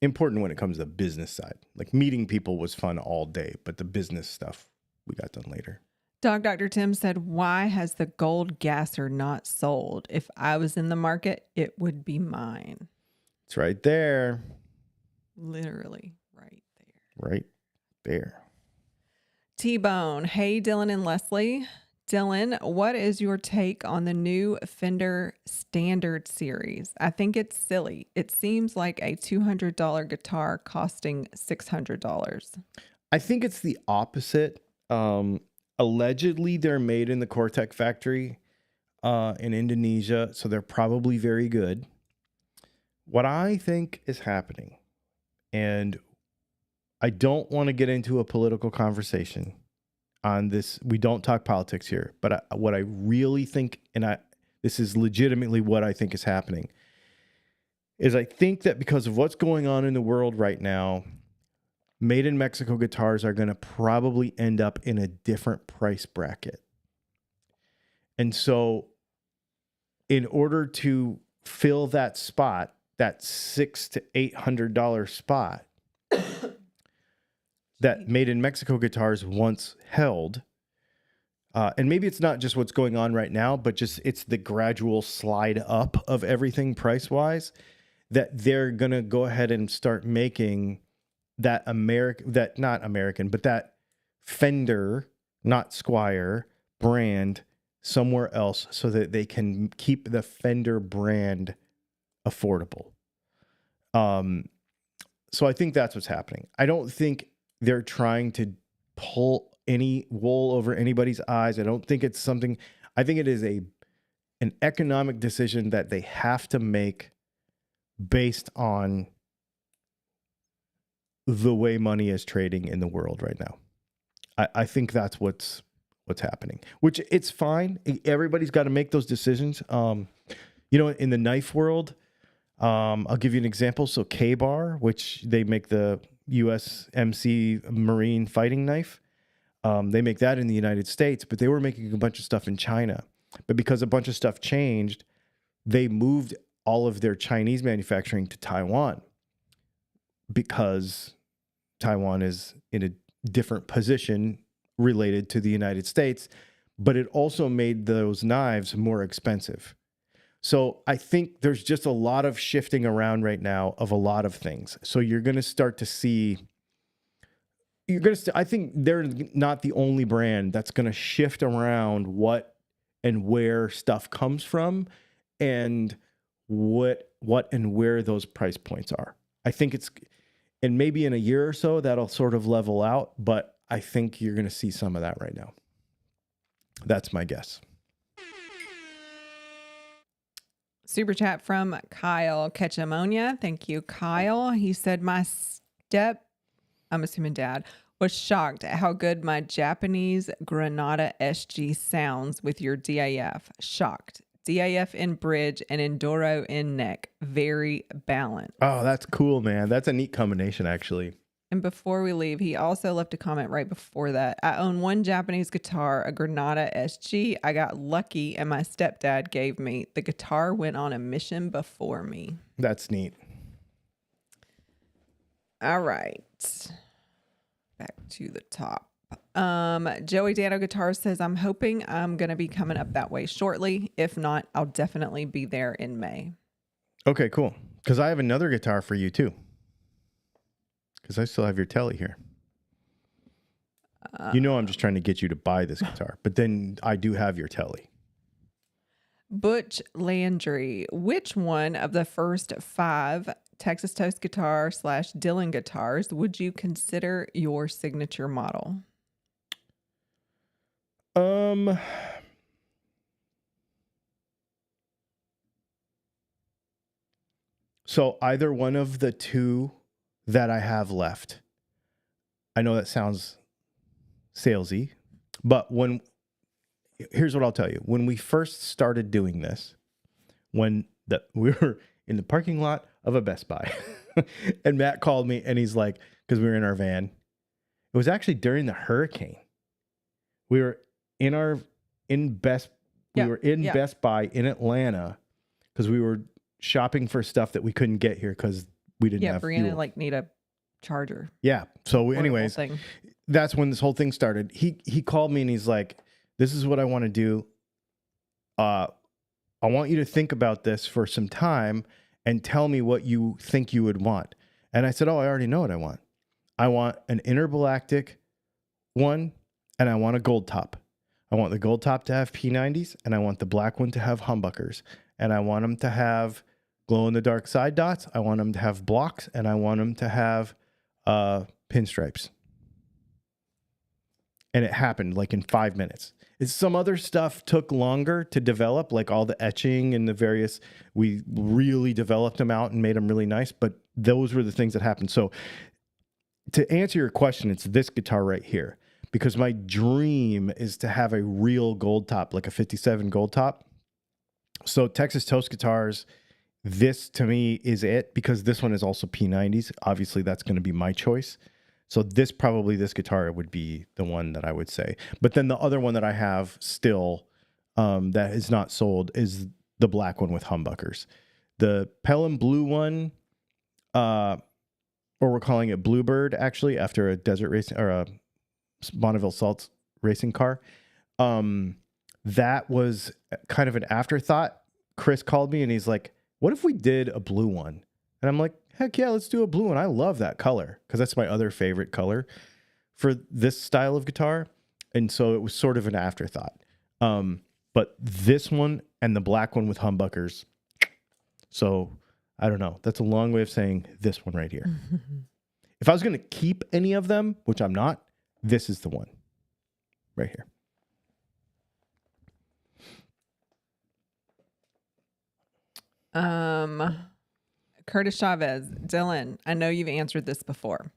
Important when it comes to the business side. Like, meeting people was fun all day, but the business stuff we got done later. Dog Dr. Tim said, why has the gold gasser not sold? If I was in the market, it would be mine. It's right there. Literally right there. Right there. T-Bone. Hey, Dylan and Leslie. Dylan, what is your take on the new Fender Standard series? I think it's silly. It seems like a $200 guitar costing $600. I think it's the opposite. Allegedly, they're made in the Cortec factory in Indonesia, so they're probably very good. What I think is happening, and I don't want to get into a political conversation on this. We don't talk politics here, but what I really think, and this is legitimately what I think is happening, is I think that because of what's going on in the world right now, made in Mexico guitars are going to probably end up in a different price bracket. And so in order to fill that spot, that $600 to $800 spot that made in Mexico guitars once held, and maybe it's not just what's going on right now, but just it's the gradual slide up of everything price-wise, that they're going to go ahead and start making that Fender, not Squire brand somewhere else, so that they can keep the Fender brand affordable. So I think that's what's happening. I don't think they're trying to pull any wool over anybody's eyes. I don't think it's something. I think it is an economic decision that they have to make based on the way money is trading in the world right now. I think that's what's happening, which it's fine. Everybody's got to make those decisions. In the knife world, I'll give you an example. So K-Bar, which they make the USMC Marine fighting knife, they make that in the United States, but they were making a bunch of stuff in China. But because a bunch of stuff changed, they moved all of their Chinese manufacturing to Taiwan, because Taiwan is in a different position related to the United States, but it also made those knives more expensive. So I think there's just a lot of shifting around right now of a lot of things. So you're going to start to see, I think they're not the only brand that's going to shift around what and where stuff comes from, and what and where those price points are. I think and maybe in a year or so, that'll sort of level out, but I think you're going to see some of that right now. That's my guess. Super chat from Kyle Ketchamonia. Thank you, Kyle. He said, I'm assuming dad, was shocked at how good my Japanese Granada SG sounds with your DAF. Shocked. DAF in bridge and Enduro in neck. Very balanced. Oh, that's cool, man. That's a neat combination, actually. And before we leave, he also left a comment right before that. I own one Japanese guitar, a Granada SG. I got lucky and my stepdad gave me. The guitar went on a mission before me. That's neat. All right. Back to the top. Joey Dano Guitar says, I'm hoping I'm going to be coming up that way shortly. If not, I'll definitely be there in May. Okay, cool. Because I have another guitar for you too. Because I still have your telly here. I'm just trying to get you to buy this guitar, but then I do have your telly. Butch Landry, which one of the first 5 Texas Toast guitar / Dylan guitars would you consider your signature model? So either one of the 2 that I have left. I know that sounds salesy, but here's what I'll tell you. When we first started doing this, we were in the parking lot of a Best Buy, and Matt called me, and he's like, because we were in our van. It was actually during the hurricane. We were in Best Buy in Atlanta because we were shopping for stuff that we couldn't get here because we didn't have Brianna fuel. need a charger. Yeah. So anyways, that's when this whole thing started. He called me and he's like, this is what I want to do. I want you to think about this for some time and tell me what you think you would want. And I said, I already know what I want. I want an intergalactic one, and I want a gold top. I want the gold top to have P90s, and I want the black one to have humbuckers. And I want them to have glow-in-the-dark side dots. I want them to have blocks, and I want them to have pinstripes. And it happened like in 5 minutes. Some other stuff took longer to develop, like all the etching and the various, we really developed them out and made them really nice, but those were the things that happened. So to answer your question, it's this guitar right here, because my dream is to have a real gold top, like a 57 gold top. So Texas Toast guitars, this to me is it, because this one is also P90s. Obviously, that's going to be my choice. So this guitar would be the one that I would say. But then the other one that I have still that is not sold is the black one with humbuckers. The Pelham blue one, or we're calling it Bluebird, actually, after a desert racing or a Bonneville Salts racing car. That was kind of an afterthought. Chris called me and he's like, what if we did a blue one? And I'm like, heck yeah, let's do a blue one. I love that color because that's my other favorite color for this style of guitar. And so it was sort of an afterthought. But this one and the black one with humbuckers. So I don't know. That's a long way of saying this one right here. If I was going to keep any of them, which I'm not, this is the one right here. Curtis Chavez, Dylan, I know you've answered this before.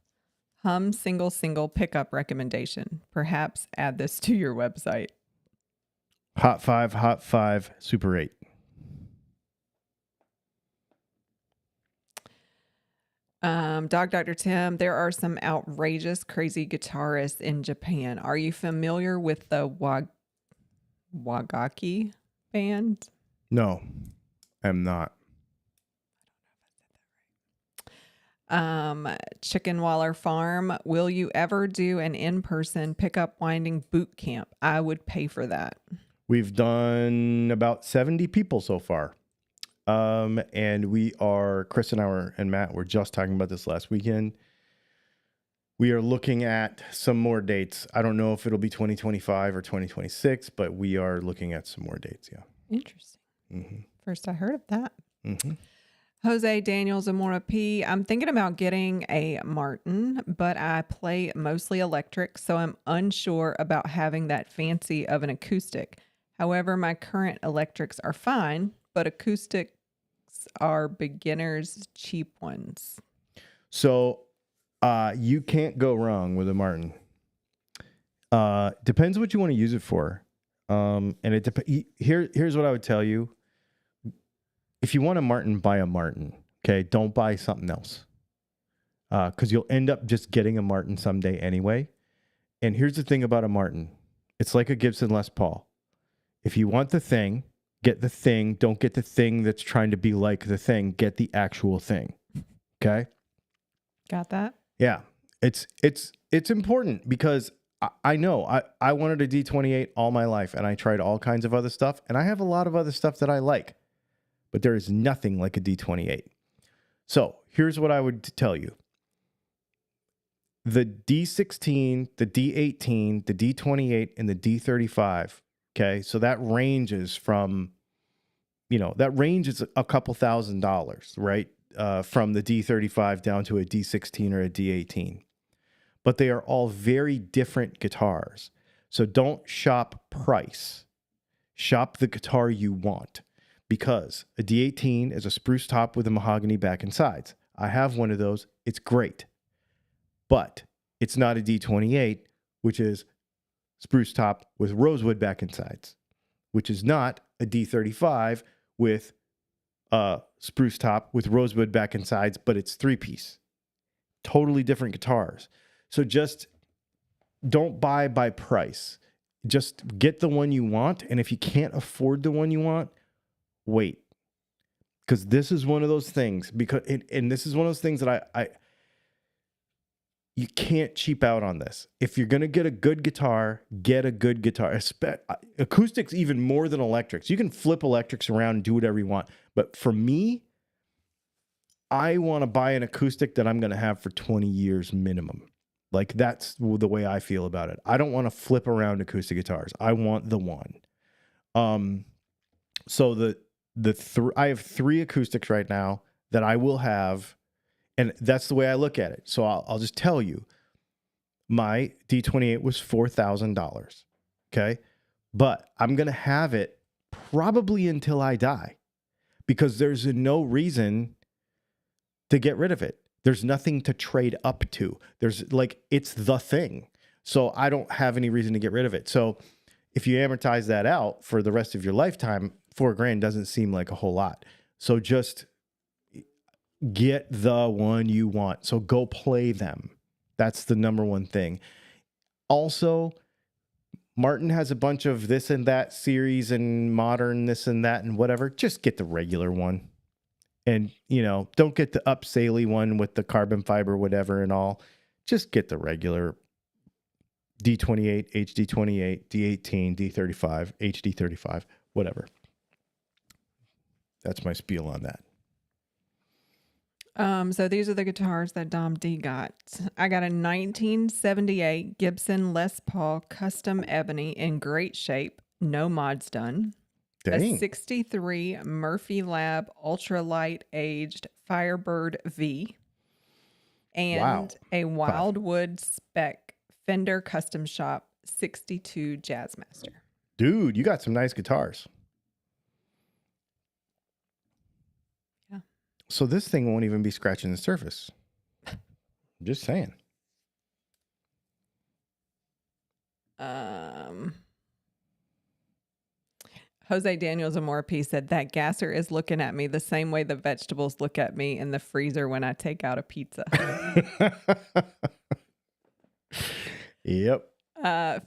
Hum single pickup recommendation. Perhaps add this to your website. Hot 5, Super 8. Dog Dr. Tim, there are some outrageous, crazy guitarists in Japan. Are you familiar with the Wagaki band? No, I'm not. Chickenwaller Farm, will you ever do an in-person pickup winding boot camp? I would pay for that. We've done about 70 people so far. And Chris and Matt were just talking about this last weekend. We are looking at some more dates. I don't know if it'll be 2025 or 2026, but we are looking at some more dates. Yeah. Interesting. Mm-hmm. First I heard of that. Mm-hmm. Jose Daniel Zamora P. I'm thinking about getting a Martin, but I play mostly electric, so I'm unsure about having that fancy of an acoustic. However, my current electrics are fine, but acoustics are beginners' cheap ones. So you can't go wrong with a Martin. Depends what you want to use it for. And here's what I would tell you. If you want a Martin, buy a Martin. Okay, don't buy something else. Because you'll end up just getting a Martin someday anyway. And here's the thing about a Martin. It's like a Gibson Les Paul. If you want the thing, get the thing. Don't get the thing that's trying to be like the thing. Get the actual thing. Okay? Got that? Yeah. It's important because I know I wanted a D28 all my life, and I tried all kinds of other stuff, and I have a lot of other stuff that I like. But there is nothing like a D28. So here's what I would tell you. The D16, the D18, the D28, and the D35, okay? So that ranges from, that range is a couple $1,000s, right? From the D35 down to a D16 or a D18. But they are all very different guitars. So don't shop price. Shop the guitar you want. Because a D18 is a spruce top with a mahogany back and sides. I have one of those. It's great. But it's not a D28, which is spruce top with rosewood back and sides, which is not a D35 with spruce top with rosewood back and sides, but it's 3-piece. Totally different guitars. So just don't buy by price. Just get the one you want. And if you can't afford the one you want, wait. Because this is one of those things, and this is one of those things that you can't cheap out on this. If you're going to get a good guitar, get a good guitar. Acoustics even more than electrics. You can flip electrics around and do whatever you want. But for me, I want to buy an acoustic that I'm going to have for 20 years minimum. Like, that's the way I feel about it. I don't want to flip around acoustic guitars. I want the one. So I have 3 acoustics right now that I will have, and that's the way I look at it. So I'll just tell you, my D28 was $4,000. Okay. But I'm going to have it probably until I die, because there's no reason to get rid of it. There's nothing to trade up to. It's the thing. So I don't have any reason to get rid of it. So if you amortize that out for the rest of your lifetime, $4,000 doesn't seem like a whole lot. So just get the one you want. So go play them. That's the number one thing. Also, Martin has a bunch of this and that series and modern this and that and whatever. Just get the regular one. And, don't get the upscale one with the carbon fiber, whatever and all. Just get the regular D28, HD28, D18, D35, HD35, whatever. That's my spiel on that. So these are the guitars that Dom D got. I got a 1978 Gibson Les Paul Custom Ebony in great shape. No mods done. Dang. A 63 Murphy Lab ultralight aged Firebird V. And a Wildwood Spec Fender Custom Shop 62 Jazzmaster. Dude, you got some nice guitars. Yeah. So this thing won't even be scratching the surface. I'm just saying. Jose Daniels Amorpi said that gasser is looking at me the same way the vegetables look at me in the freezer when I take out a pizza. Yep.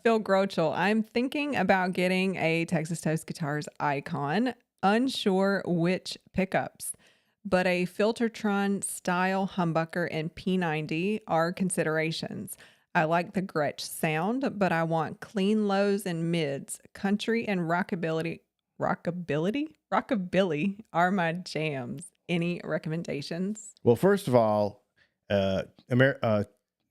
Phil Grochel, I'm thinking about getting a Texas Toast Guitars Icon. Unsure which pickups, but a Filtertron style humbucker and P90 are considerations. I like the Gretsch sound, but I want clean lows and mids. Country and rockabilly are my jams. Any recommendations? Well, first of all,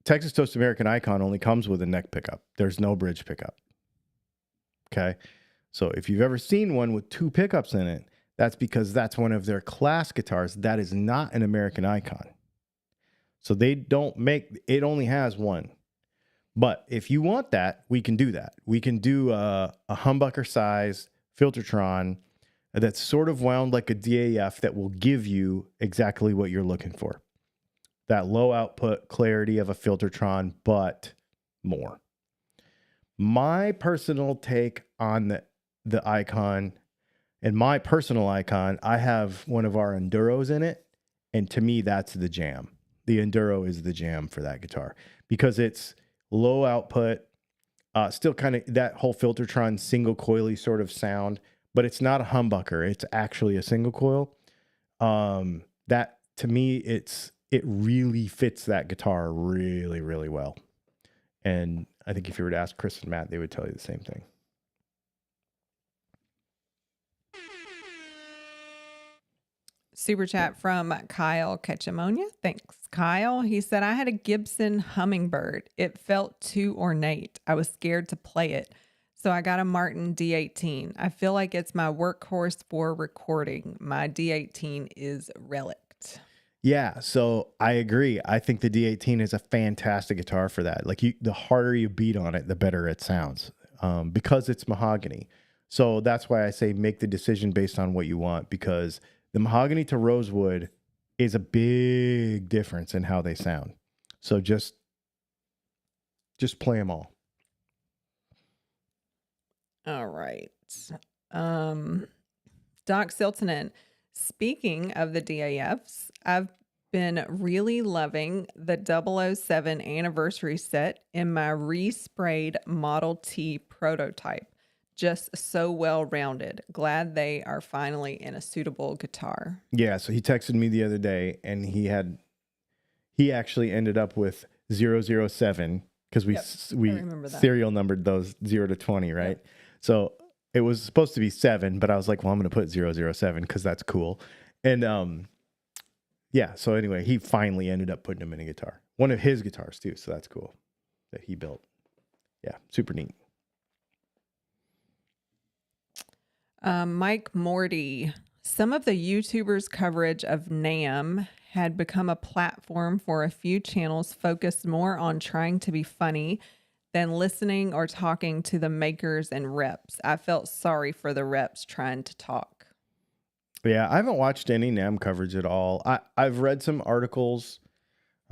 Texas Toast American Icon only comes with a neck pickup. There's no bridge pickup. Okay. So if you've ever seen one with 2 pickups in it, that's because that's one of their class guitars. That is not an American Icon. So they don't make, it only has one. But if you want that, we can do that. We can do a humbucker size Filtertron that's sort of wound like a DAF that will give you exactly what you're looking for. That low output clarity of a Filtertron, but more. My personal take on the Icon, and my personal Icon, I have one of our Enduros in it, and to me, that's the jam. The Enduro is the jam for that guitar because it's low output, still kind of that whole Filtertron single coily sort of sound, but it's not a humbucker. It's actually a single coil. That to me, it really fits that guitar really, really well. And I think if you were to ask Chris and Matt, they would tell you the same thing. Super chat from Kyle Ketchamonia. Thanks, Kyle. He said, I had a Gibson Hummingbird. It felt too ornate. I was scared to play it. So I got a Martin D18. I feel like it's my workhorse for recording. My D18 is relict. Yeah, so I agree. I think the D18 is a fantastic guitar for that. Like the harder you beat on it, the better it sounds because it's mahogany. So that's why I say make the decision based on what you want, because the mahogany to rosewood is a big difference in how they sound. So just play them all. All right. Doc Siltonen, speaking of the DAFs, I've been really loving the 007 anniversary set in my resprayed Model T prototype. Just so well rounded. Glad they are finally in a suitable guitar. Yeah, so he texted me the other day, and he actually ended up with 007 because we remember that. serial numbered those 0 to 20, right? Yep. So it was supposed to be 7, but I was like, well, I'm going to put 007 because that's cool. And yeah, so anyway, he finally ended up putting him in a guitar. One of his guitars too, so that's cool that he built. Yeah, super neat. Mike Morty, some of the YouTubers' coverage of NAMM had become a platform for a few channels focused more on trying to be funny than listening or talking to the makers and reps. I felt sorry for the reps trying to talk. Yeah, I haven't watched any NAMM coverage at all. I've read some articles.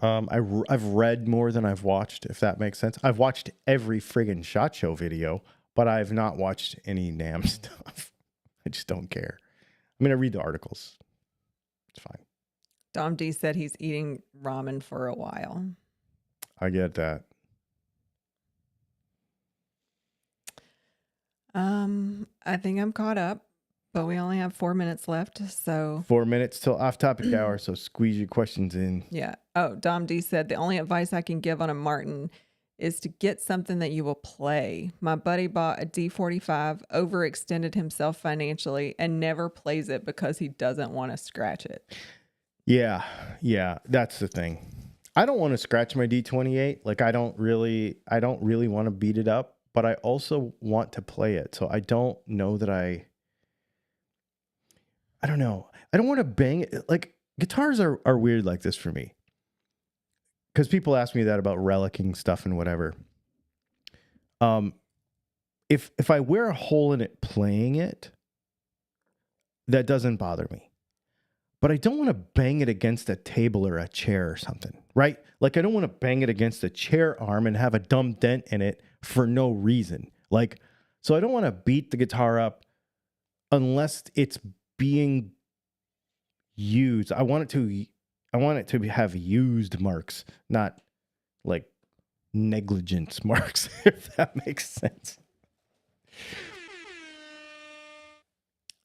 I've read more than I've watched, if that makes sense. I've watched every friggin' SHOT Show video, but I've not watched any NAMM stuff. I just don't care. I'm going to read the articles. It's fine. Dom D said he's eating ramen for a while. I get that. I think I'm caught up, but we only have 4 minutes left. So 4 minutes till off topic hour. So squeeze your questions in. yeah. Oh, Dom D said the only advice I can give on a Martin is to get something that you will play. My buddy bought a D45, overextended himself financially, and never plays it because he doesn't want to scratch it. Yeah, that's the thing. I don't want to scratch my D28. Like I don't really want to beat it up, but I also want to play it. So I don't know that I don't know. I don't want to bang it. Like guitars are weird like this for me. Because people ask me that about relicking stuff and whatever. If I wear a hole in it playing it, that doesn't bother me. But I don't want to bang it against a table or a chair or something, right? Like I don't want to bang it against a chair arm and have a dumb dent in it for no reason. Like, so I don't want to beat the guitar up unless it's being used. I want it to have used marks, not like negligence marks, if that makes sense.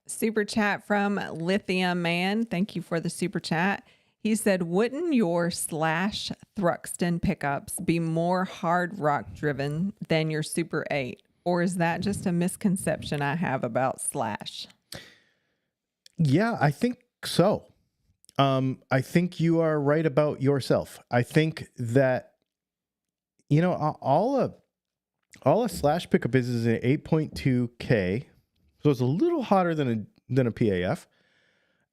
Super chat from Lithium Man. Thank you for the super chat. He said, wouldn't your Slash Thruxton pickups be more hard rock driven than your Super 8? Or is that just a misconception I have about Slash? Yeah, I think so. I think you are right about yourself. I think that, you know, all a Slash pickup is an 8.2K. So it's a little hotter than a PAF.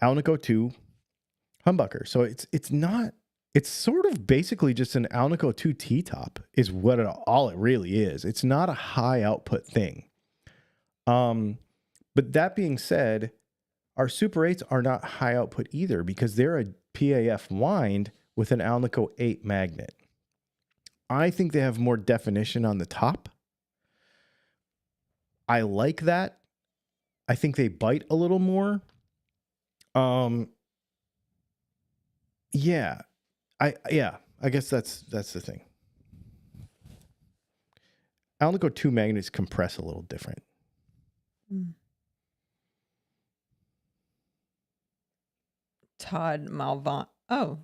Alnico 2 humbucker. So it's sort of basically just an Alnico 2 T-top is what all it really is. It's not a high output thing. But that being said, our Super 8s are not high output either because they're a PAF wind with an Alnico 8 magnet. I think they have more definition on the top. I like that. I think they bite a little more. Yeah. I guess that's the thing. Alnico 2 magnets compress a little different. Todd Malvon. Oh.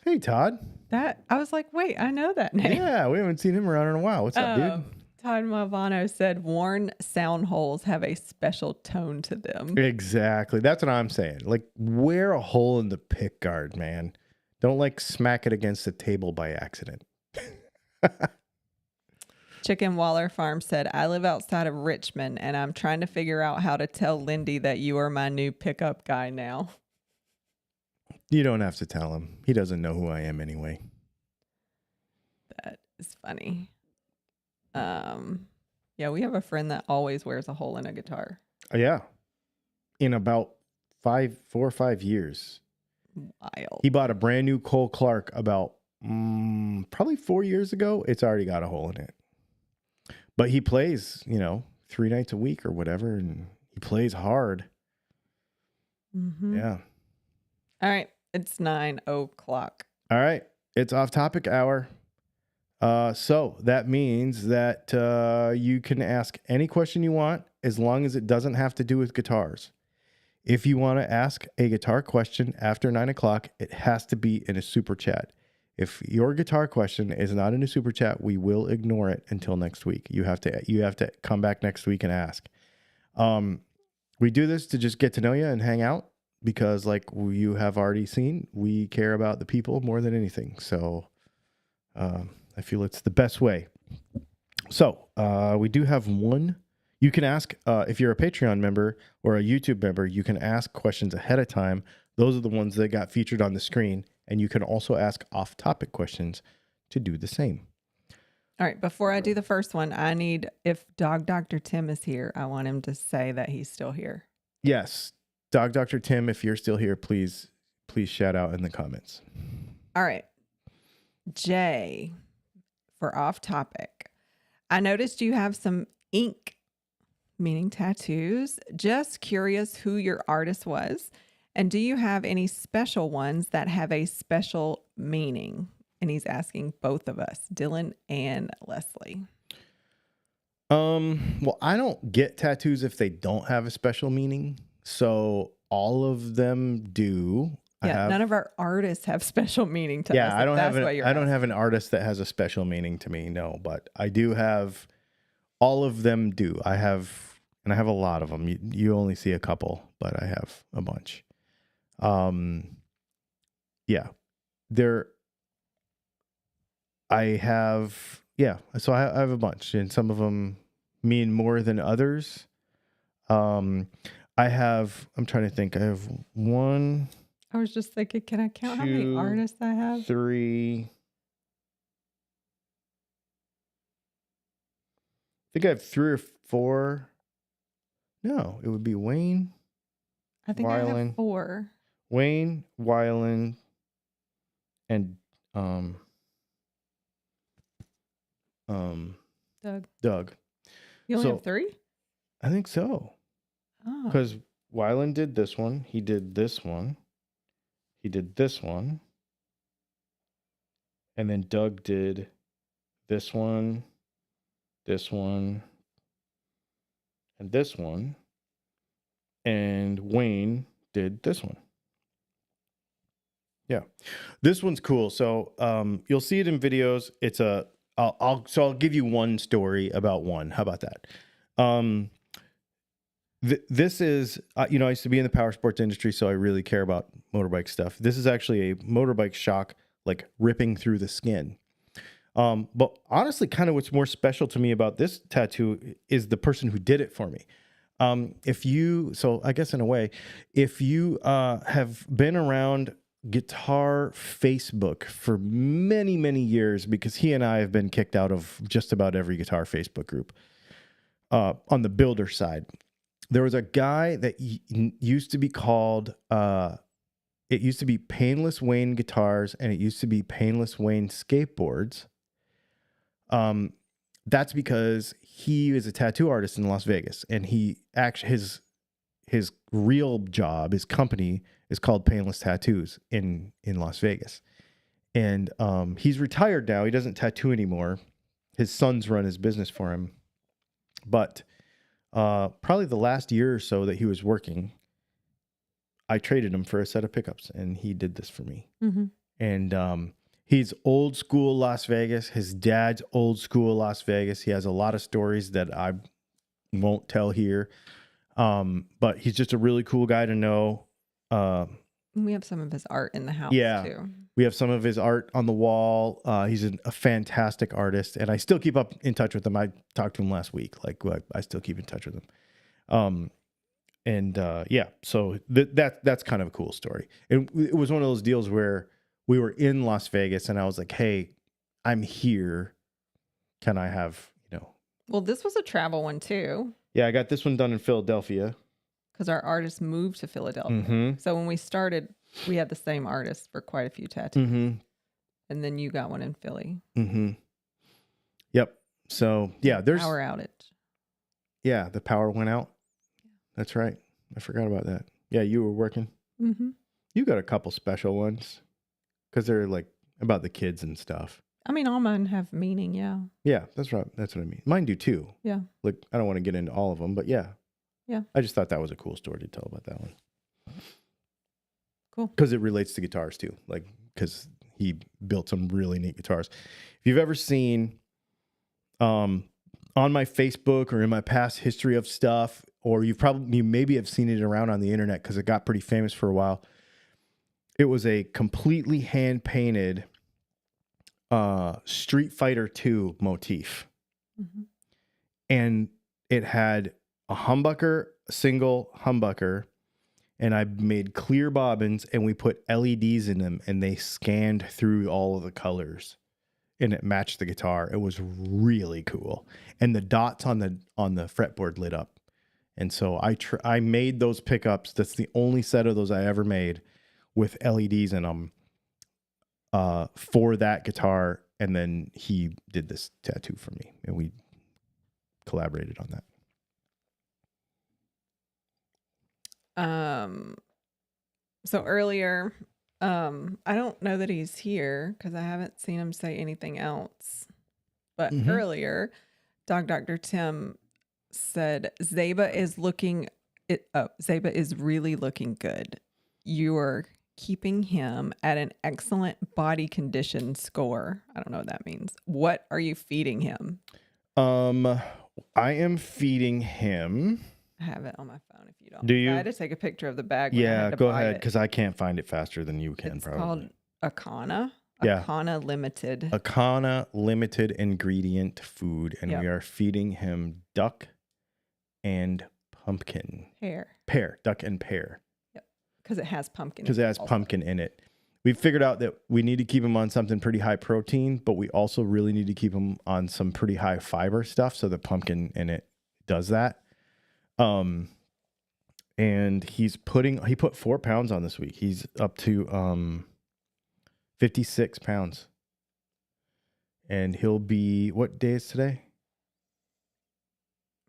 Hey, Todd. That I was like, wait, I know that name. Yeah, we haven't seen him around in a while. What's up, dude? Todd Malvano said worn sound holes have a special tone to them. Exactly. That's what I'm saying. Like, wear a hole in the pick guard, man. Don't like smack it against the table by accident. Chicken Waller Farm said, I live outside of Richmond and I'm trying to figure out how to tell Lindy that you are my new pickup guy now. You don't have to tell him. He doesn't know who I am anyway. That is funny. Yeah, we have a friend that always wears a hole in a guitar. Yeah. In about 4 or 5 years. Wild. He bought a brand new Cole Clark about probably 4 years ago. It's already got a hole in it. But he plays, 3 nights a week or whatever, and he plays hard. Mm-hmm. Yeah. All right. It's 9:00. All right. It's off topic hour. So that means that you can ask any question you want as long as it doesn't have to do with guitars. If you want to ask a guitar question after 9:00, it has to be in a super chat. If your guitar question is not in a super chat, we will ignore it until next week. You have to come back next week and ask. We do this to just get to know you and hang out because, like you have already seen, we care about the people more than anything. So I feel it's the best way. So we do have one. You can ask, if you're a Patreon member or a YouTube member, you can ask questions ahead of time. Those are the ones that got featured on the screen. And you can also ask off-topic questions to do the same. All right. Before I do the first one, if Dog Dr. Tim is here, I want him to say that he's still here. Yes. Dog Dr. Tim, if you're still here, please shout out in the comments. All right. Jay, for off topic, I noticed you have some ink, meaning tattoos. Just curious who your artist was. And do you have any special ones that have a special meaning? And he's asking both of us, Dylan and Leslie. Well, I don't get tattoos if they don't have a special meaning. So all of them do. Yeah, none of our artists have special meaning to us. Yeah, I don't have an artist that has a special meaning to me, no, but I do have, all of them do. I have a lot of them. You only see a couple, but I have a bunch. Yeah, so I have a bunch, and some of them mean more than others. I'm trying to think. I have one. I was just thinking, can I count how many artists I have? 3. I think I have 3 or 4. No, it would be Wayne. I think I have 4. Wayne, Wyland, and Doug. You only have 3? I think so. Oh. Because Wyland did this one. He did this one. He did this one. And then Doug did this one, and this one. And Wayne did this one. Yeah. This one's cool. So you'll see it in videos. I'll give you one story about one. How about that? This is, I used to be in the power sports industry, so I really care about motorbike stuff. This is actually a motorbike shock, like ripping through the skin. But honestly, kind of what's more special to me about this tattoo is the person who did it for me. So I guess in a way, if you have been around guitar Facebook for many, many years, because he and I have been kicked out of just about every guitar Facebook group on the builder side. There was a guy that used to be called, it used to be Painless Wayne Guitars, and it used to be Painless Wayne Skateboards. That's because he is a tattoo artist in Las Vegas, and he actually, his real job, his company is called Painless Tattoos in Las Vegas. And he's retired now. He doesn't tattoo anymore. His sons run his business for him. But probably the last year or so that he was working, I traded him for a set of pickups, and he did this for me. Mm-hmm. And he's old school Las Vegas. His dad's old school Las Vegas. He has a lot of stories that I won't tell here. But he's just a really cool guy to know. We have some of his art in the house too. We have some of his art on the wall. He's a fantastic artist, and I still keep up in touch with him. I talked to him last week. I still keep in touch with him. So that's kind of a cool story. It was one of those deals where we were in Las Vegas, and I was like, "Hey, I'm here. Can I have, Well, this was a travel one too. Yeah, I got this one done in Philadelphia. Because our artist moved to Philadelphia. Mm-hmm. So when we started We had the same artist for quite a few tattoos. Mm-hmm. And then you got one in Philly. Mm-hmm. Yep. So yeah, there's power outage. Yeah, the power went out. That's right. I forgot about that. Yeah, you were working. Mm-hmm. You got a couple special ones because they're like about the kids and stuff. I mean, all mine have meaning. Yeah. Yeah, that's right. That's what I mean. Mine do too. Yeah. Like, I don't want to get into all of them, but yeah. Yeah. I just thought that was a cool story to tell about that one. Cool. Because it relates to guitars too. Like, because he built some really neat guitars. If you've ever seen on my Facebook or in my past history of stuff, or you maybe have seen it around on the internet because it got pretty famous for a while. It was a completely hand painted Street Fighter 2 motif. Mm-hmm. And it had a humbucker, a single humbucker, and I made clear bobbins and we put LEDs in them and they scanned through all of the colors and it matched the guitar. It was really cool. And the dots on the fretboard lit up. And so I made those pickups. That's the only set of those I ever made with LEDs in them for that guitar. And then he did this tattoo for me and we collaborated on that. So earlier, I don't know that he's here because I haven't seen him say anything else. But earlier, Dog Dr. Tim said Zeba is really looking good. You are keeping him at an excellent body condition score. I don't know what that means. What are you feeding him? I am feeding him. I have it on my phone if you don't. Do you? I had to take a picture of the bag. When I Yeah, had to go buy ahead it. because I can't find it faster than you can. It's probably called Akana. Yeah. Akana Limited. Akana limited ingredient food, and we are feeding him duck and pumpkin. Pear, duck and pear. Yep, because it has pumpkin. Because it has pumpkin in it. We've figured out that we need to keep him on something pretty high protein, but we also really need to keep him on some pretty high fiber stuff, so the pumpkin in it does that. And he put 4 pounds on this week. He's up to 56 pounds. And he'll be, what day is today?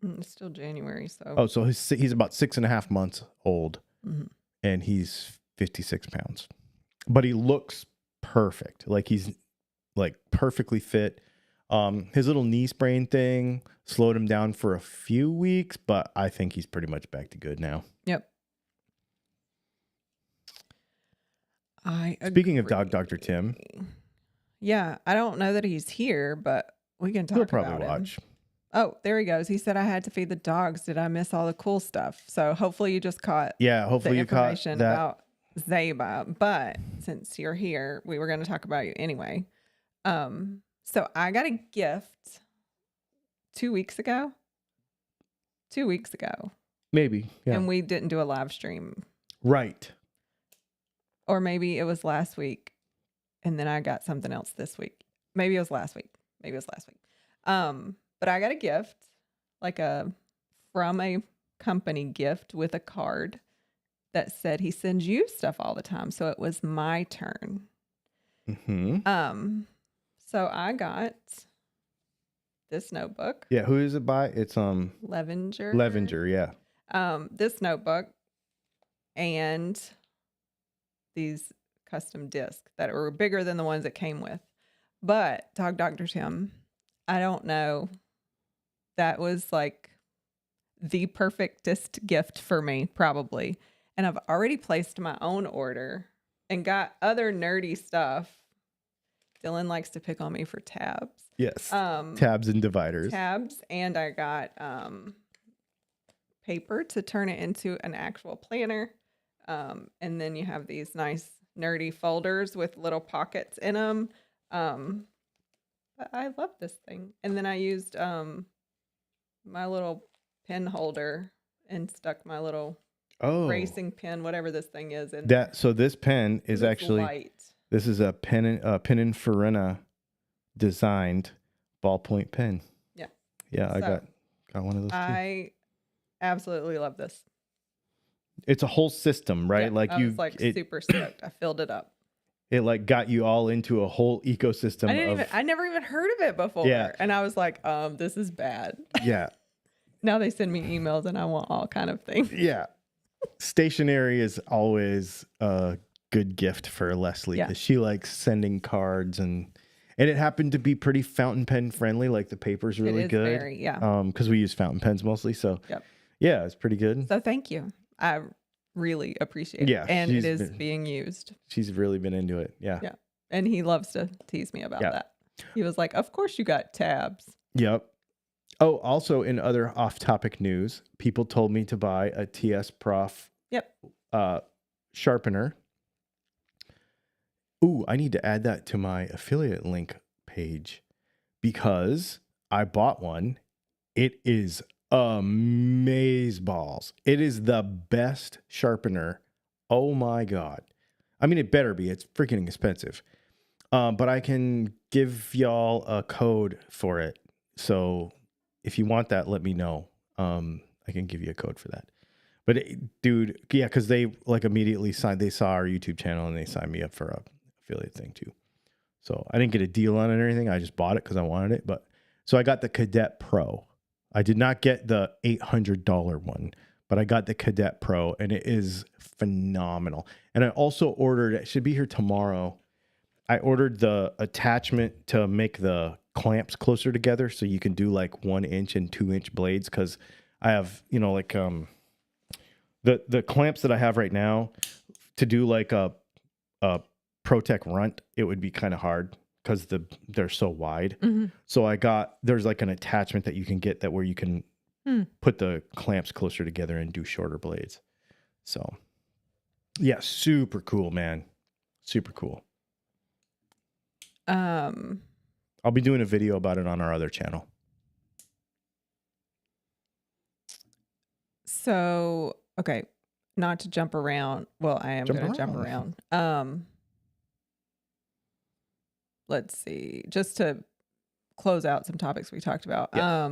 It's still January, so. Oh, so he's about 6.5 months old. Mm-hmm. And he's 56 pounds. But he looks perfect. Like he's like perfectly fit. His little knee sprain thing slowed him down for a few weeks, but I think he's pretty much back to good now. Yep. Speaking of Dr. Tim. Yeah, I don't know that he's here, but we can talk about him. He'll probably watch. Oh, there he goes. He said I had to feed the dogs. Did I miss all the cool stuff? So hopefully you just caught hopefully the you caught information that. about Zeba. But since you're here, we were going to talk about you anyway. So I got a gift 2 weeks ago. 2 weeks ago. Maybe. Yeah. And we didn't do a live stream. Right. Or maybe it was last week. And then I got something else this week. Maybe it was last week. But I got a gift, from a company gift with a card that said he sends you stuff all the time. So it was my turn. Mm-hmm. So I got this notebook. Yeah, who is it by? It's Levenger. Levenger, yeah. This notebook and these custom discs that were bigger than the ones it came with. But Dr. Tim, I don't know. That was like the perfectest gift for me, probably. And I've already placed my own order and got other nerdy stuff. Dylan likes to pick on me for tabs. Yes. Tabs and dividers. Tabs. And I got paper to turn it into an actual planner. And then you have these nice nerdy folders with little pockets in them. But I love this thing. And then I used my little pen holder and stuck my little racing pen, whatever this thing is. In So this pen is actually light. This is a Pininfarina designed ballpoint pen. Yeah. Yeah, I got one of those too. I absolutely love this. It's a whole system, right? Yeah, Like I was like super stoked. I filled it up. it like got you all into a whole ecosystem I never even heard of it before. Yeah. And I was like, this is bad. yeah. Now they send me emails and I want all kind of things. Yeah. Stationery is always a good gift for Leslie because she likes sending cards and it happened to be pretty fountain pen friendly. Like the paper's really It is good. very, yeah. Because we use fountain pens mostly. So Yep. yeah, it's pretty good. So thank you. I really appreciate it. And it is being used. She's really been into it. Yeah. Yeah. And he loves to tease me about that. He was like, of course you got tabs. Yep. Oh, also in other off-topic news, people told me to buy a TS Prof sharpener. Ooh, I need to add that to my affiliate link page because I bought one. It is amazeballs. It is the best sharpener. Oh my God. I mean, it better be. It's freaking expensive. But I can give y'all a code for it. So if you want that, let me know. I can give you a code for that. But dude, yeah, because they like immediately they saw our YouTube channel and they signed me up for a affiliate thing too. So I didn't get a deal on it or anything. I just bought it because I wanted it. But so I got the Cadet Pro. I did not get the $800 one, but I got the Cadet Pro and it is phenomenal. And I also ordered, it should be here tomorrow. I ordered the attachment to make the clamps closer together so you can do like 1 inch and 2 inch blades. Cause I have, like the clamps that I have right now to do like a ProTech runt, it would be kind of hard because they're so wide. Mm-hmm. So there's like an attachment that you can get that where you can put the clamps closer together and do shorter blades. So yeah, super cool, man. Super cool. I'll be doing a video about it on our other channel. So, okay, not to jump around. Well, I am going to jump around. Let's see. Just to close out some topics we talked about. Yeah.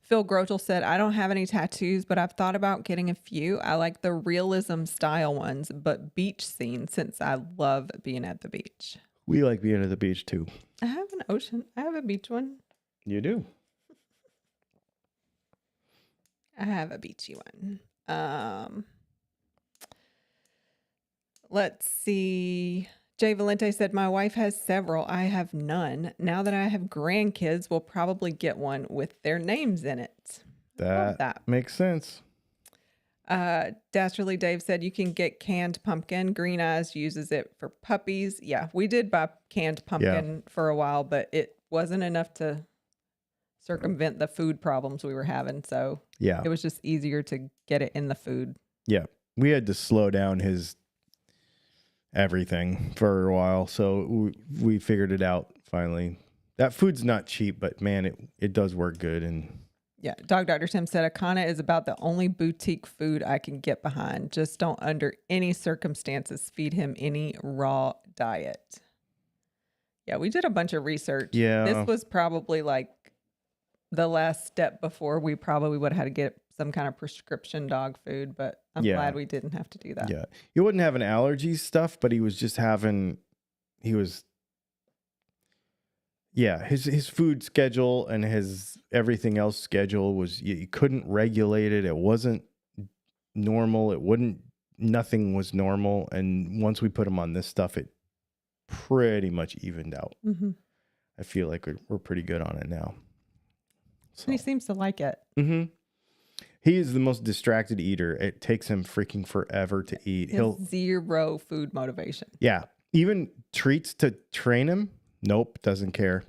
Phil Grochel said, I don't have any tattoos, but I've thought about getting a few. I like the realism style ones, but beach scene since I love being at the beach. We like being at the beach too. I have an ocean. I have a beach one. You do? I have a beachy one. Let's see. Jay Valente said, my wife has several. I have none. Now that I have grandkids, we'll probably get one with their names in it. That makes sense. Dastardly Dave said, you can get canned pumpkin. Green Eyes uses it for puppies. Yeah, we did buy canned pumpkin for a while, but it wasn't enough to circumvent the food problems we were having. So it was just easier to get it in the food. Yeah. We had to slow down his everything for a while. So we figured it out finally. That food's not cheap, but man, it does work good. And yeah, Dog Dr. Tim said, Akana is about the only boutique food I can get behind. Just don't under any circumstances feed him any raw diet. Yeah, we did a bunch of research. Yeah. This was probably like the last step before we probably would have had to get some kind of prescription dog food, but I'm glad we didn't have to do that. Yeah. He wouldn't have an allergy stuff, but his food schedule and his everything else schedule was, you couldn't regulate it. It wasn't normal. Nothing was normal. And once we put him on this stuff, it pretty much evened out. Mm-hmm. I feel like we're pretty good on it now. So. He seems to like it. Mm-hmm. He is the most distracted eater. It takes him freaking forever to eat. He'll zero food motivation. Yeah. Even treats to train him. Nope. Doesn't care.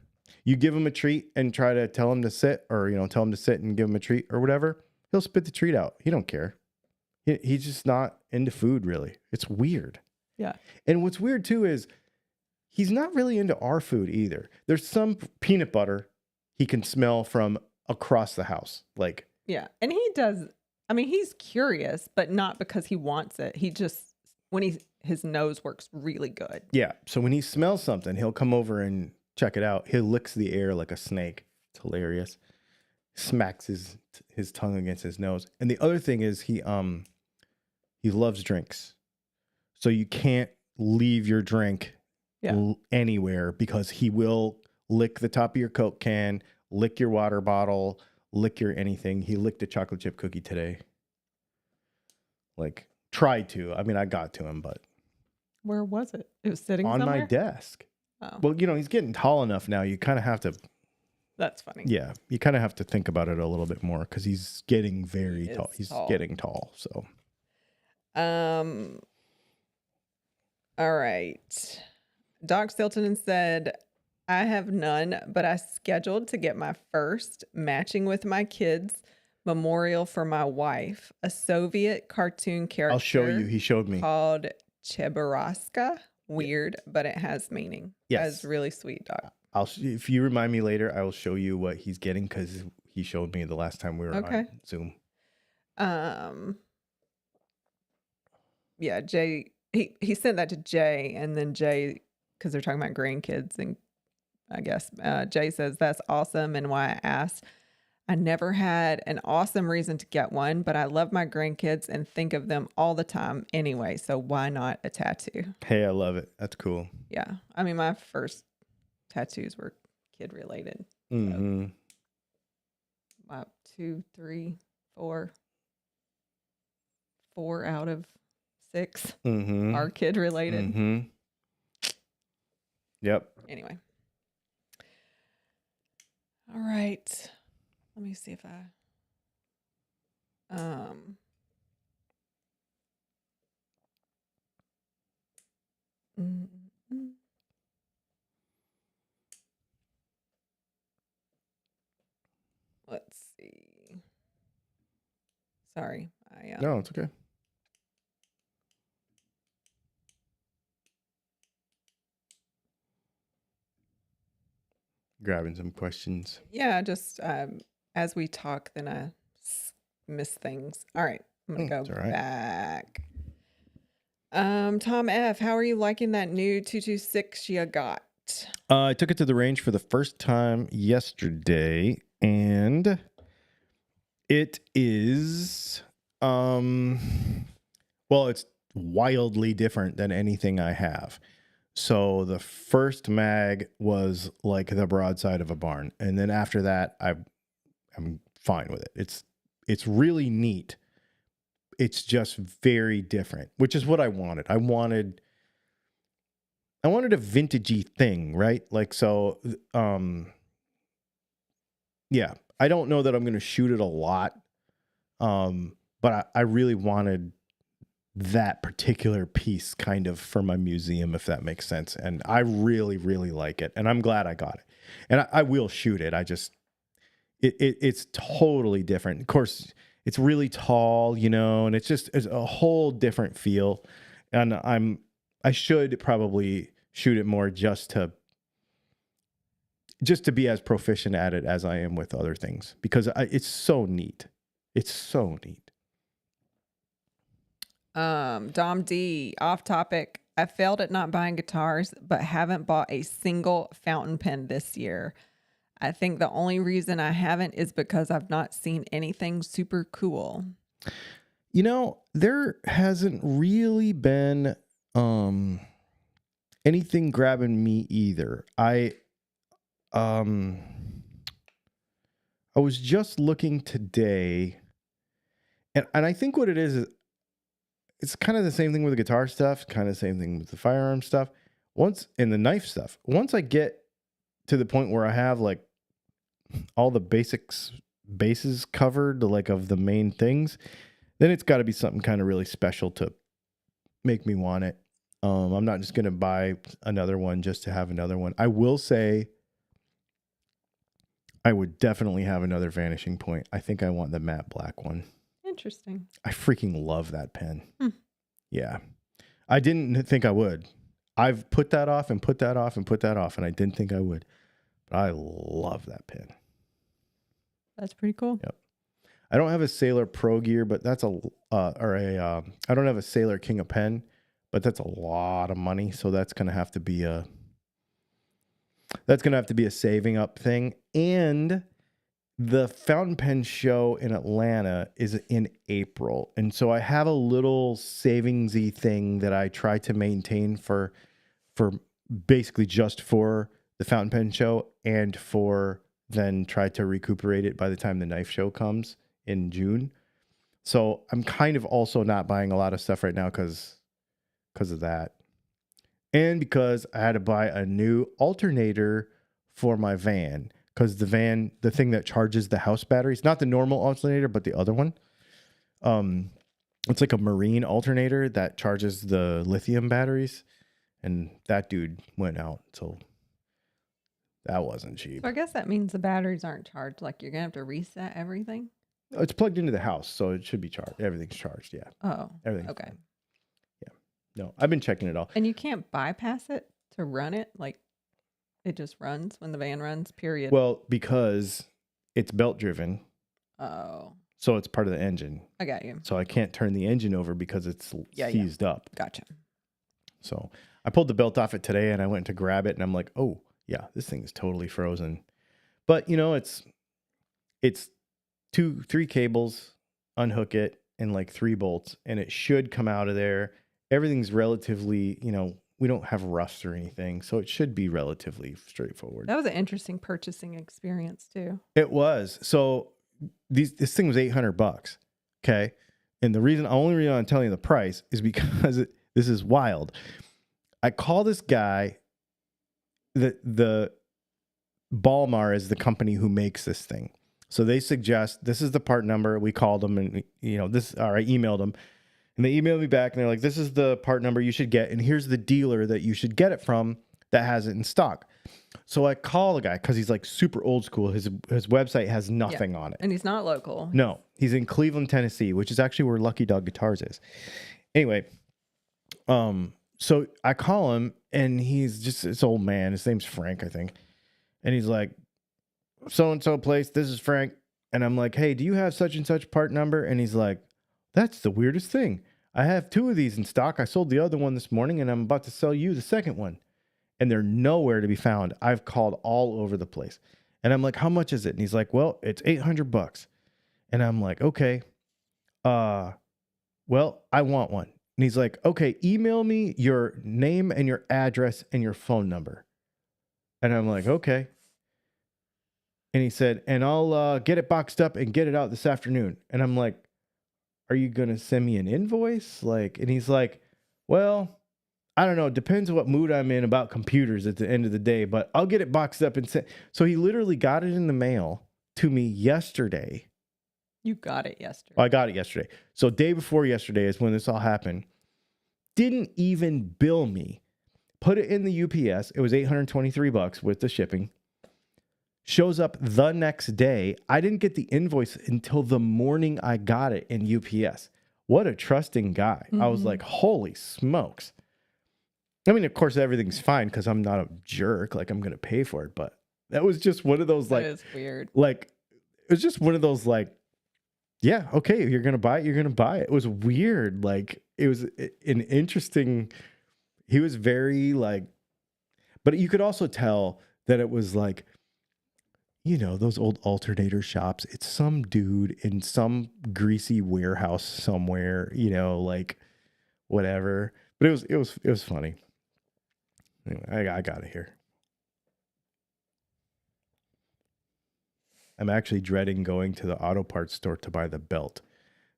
You give him a treat and try to tell him to sit or, tell him to sit and give him a treat or whatever. He'll spit the treat out. He don't care. He's just not into food really. It's weird. Yeah. And what's weird too is he's not really into our food either. There's some peanut butter he can smell from across the house. Like, yeah. And he does. I mean, he's curious, but not because he wants it. He just, his nose works really good. Yeah. So when he smells something, he'll come over and check it out. He licks the air like a snake. It's hilarious. Smacks his tongue against his nose. And the other thing is he He loves drinks. So you can't leave your drink anywhere because he will lick the top of your Coke can, lick your water bottle, lick your anything. He licked a chocolate chip cookie today. Like, tried to. I mean, I got to him, but. Where was it? It was sitting on somewhere? my desk. Oh. Well, you know, he's getting tall enough now. You kind of have to. That's funny. Yeah. You kind of have to think about it a little bit more because he's getting very tall. He's getting tall. So. All right. Doc Stilton said, I have none, but I scheduled to get my first matching with my kids memorial for my wife, a Soviet cartoon character. I'll show you. He showed me. Called Chebaraska. Weird, but it has meaning. Yes. That's really sweet, Doc. If you remind me later, I will show you what he's getting because he showed me the last time we were on Zoom. Yeah, Jay, he sent that to Jay, and then Jay, because they're talking about grandkids, and I guess Jay says that's awesome, and why I asked. I never had an awesome reason to get one, but I love my grandkids and think of them all the time anyway, so why not a tattoo? Hey, I love it. That's cool. Yeah. I mean, my first tattoos were kid related. Mm-hmm. So, 2, 3, 4. 4 out of 6 are kid related. Mm-hmm. Yep. Anyway. All right. Let me see if I let's see. Sorry. No, it's okay. Grabbing some questions. Yeah, just as we talk, then I miss things. All right, I'm gonna go back. Tom F, how are you liking that new 226 you got? I took it to the range for the first time yesterday, and it is well, it's wildly different than anything I have. So the first mag was like the broadside of a barn, and then after that, I'm fine with it. It's really neat. It's just very different, which is what I wanted. I wanted a vintagey thing, right? Like, so, yeah, I don't know that I'm going to shoot it a lot. But I really wanted that particular piece kind of for my museum, if that makes sense. And I really, really like it. And I'm glad I got it. And I will shoot it. I just, it's totally different. Of course, it's really tall, you know, and it's a whole different feel. And I should probably shoot it more just to be as proficient at it as I am with other things, because it's so neat. It's so neat. Dom D, off topic. I failed at not buying guitars, but haven't bought a single fountain pen this year. I think the only reason I haven't is because I've not seen anything super cool. You know, there hasn't really been anything grabbing me either. I was just looking today, and I think what it is it's kind of the same thing with the guitar stuff, kind of the same thing with the firearm stuff. And the knife stuff. Once I get to the point where I have like all the bases covered, like of the main things, then it's got to be something kind of really special to make me want it. I'm not just going to buy another one just to have another one. I will say I would definitely have another Vanishing Point. I think I want the matte black one. Interesting. I freaking love that pen. Yeah. I didn't think I would. I've put that off and put that off and put that off, and I didn't think I would. But I love that pen. That's pretty cool. Yep. I don't have a Sailor Pro Gear, but that's I don't have a Sailor King of Pen, but that's a lot of money, so that's going to have to be a saving up thing. And the fountain pen show in Atlanta is in April. And so I have a little savingsy thing that I try to maintain for basically just for the fountain pen show, and for then try to recuperate it by the time the knife show comes in June. So I'm kind of also not buying a lot of stuff right now because of that. And because I had to buy a new alternator for my van, because the thing that charges the house batteries, not the normal alternator, but the other one. It's like a marine alternator that charges the lithium batteries. And that dude went out, so that wasn't cheap. So I guess that means the batteries aren't charged. Like you're going to have to reset everything? It's plugged into the house, so it should be charged. Everything's charged, yeah. Oh, Everything's okay. fine. Yeah. No, I've been checking it all. And you can't bypass it to run it? Like it just runs when the van runs, period? Well, because it's belt driven, Oh, so it's part of the engine. I got you. So I can't turn the engine over because it's seized up. Gotcha. So I pulled the belt off it today, and I went to grab it, and I'm like, oh, yeah, this thing is totally frozen. But, you know, it's 2-3 cables, unhook it, and like 3 bolts, and it should come out of there. Everything's relatively, you know, we don't have rust or anything, so it should be relatively straightforward. That was an interesting purchasing experience too. It was. So this thing was $800. Okay. And the only reason I'm telling you the price is because this is wild. I call this guy, the Balmar is the company who makes this thing. So they suggest this is the part number. We called them, and I emailed them, and they emailed me back, and they're like, this is the part number you should get, and here's the dealer that you should get it from that has it in stock. So I call the guy because he's like super old school. His website has nothing on it. And he's not local. No, he's in Cleveland, Tennessee, which is actually where Lucky Dog Guitars is. Anyway, so I call him, and he's just this old man. His name's Frank, I think. And he's like, so-and-so place, this is Frank. And I'm like, hey, do you have such and such part number? And he's like, that's the weirdest thing. I have 2 of these in stock. I sold the other one this morning, and I'm about to sell you the second one. And they're nowhere to be found. I've called all over the place. And I'm like, how much is it? And he's like, well, it's $800. And I'm like, okay. Well, I want one. And he's like, okay, email me your name and your address and your phone number. And I'm like, okay. And he said, and I'll get it boxed up and get it out this afternoon. And I'm like, are you going to send me an invoice? And he's like, well, I don't know. It depends what mood I'm in about computers at the end of the day, but I'll get it boxed up and sent. So he literally got it in the mail to me yesterday. You got it yesterday. I got it yesterday. So day before yesterday is when this all happened. Didn't even bill me. Put it in the UPS. It was $823 with the shipping. Shows up the next day. I didn't get the invoice until the morning I got it in UPS. What a trusting guy. I was like, holy smokes. I mean, of course, everything's fine because I'm not a jerk. Like, I'm going to pay for it. But that was just one of those, That is weird. Like, it was just one of those, like, yeah, okay, you're going to buy it. You're going to buy it. It was weird. Like, it was an interesting, he was very, like, but you could also tell that it was like, you know, those old alternator shops. It's some dude in some greasy warehouse somewhere, you know, like whatever. But it was funny. Anyway, I got it here. I'm actually dreading going to the auto parts store to buy the belt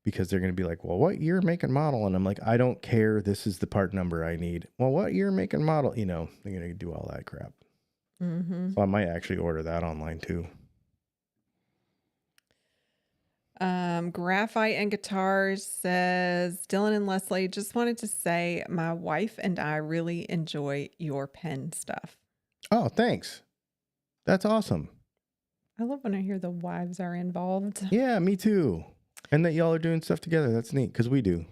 because they're going to be like, well, what year, make, and model? And I'm like, I don't care. This is the part number I need. Well, what year, make, and model? You know, they're going to do all that crap. So I might actually order that online too. Graphite and Guitars says, Dylan and Leslie, just wanted to say my wife and I really enjoy your pen stuff. Oh, thanks. That's awesome. I love when I hear the wives are involved. Yeah, me too. And that y'all are doing stuff together. That's neat because we do.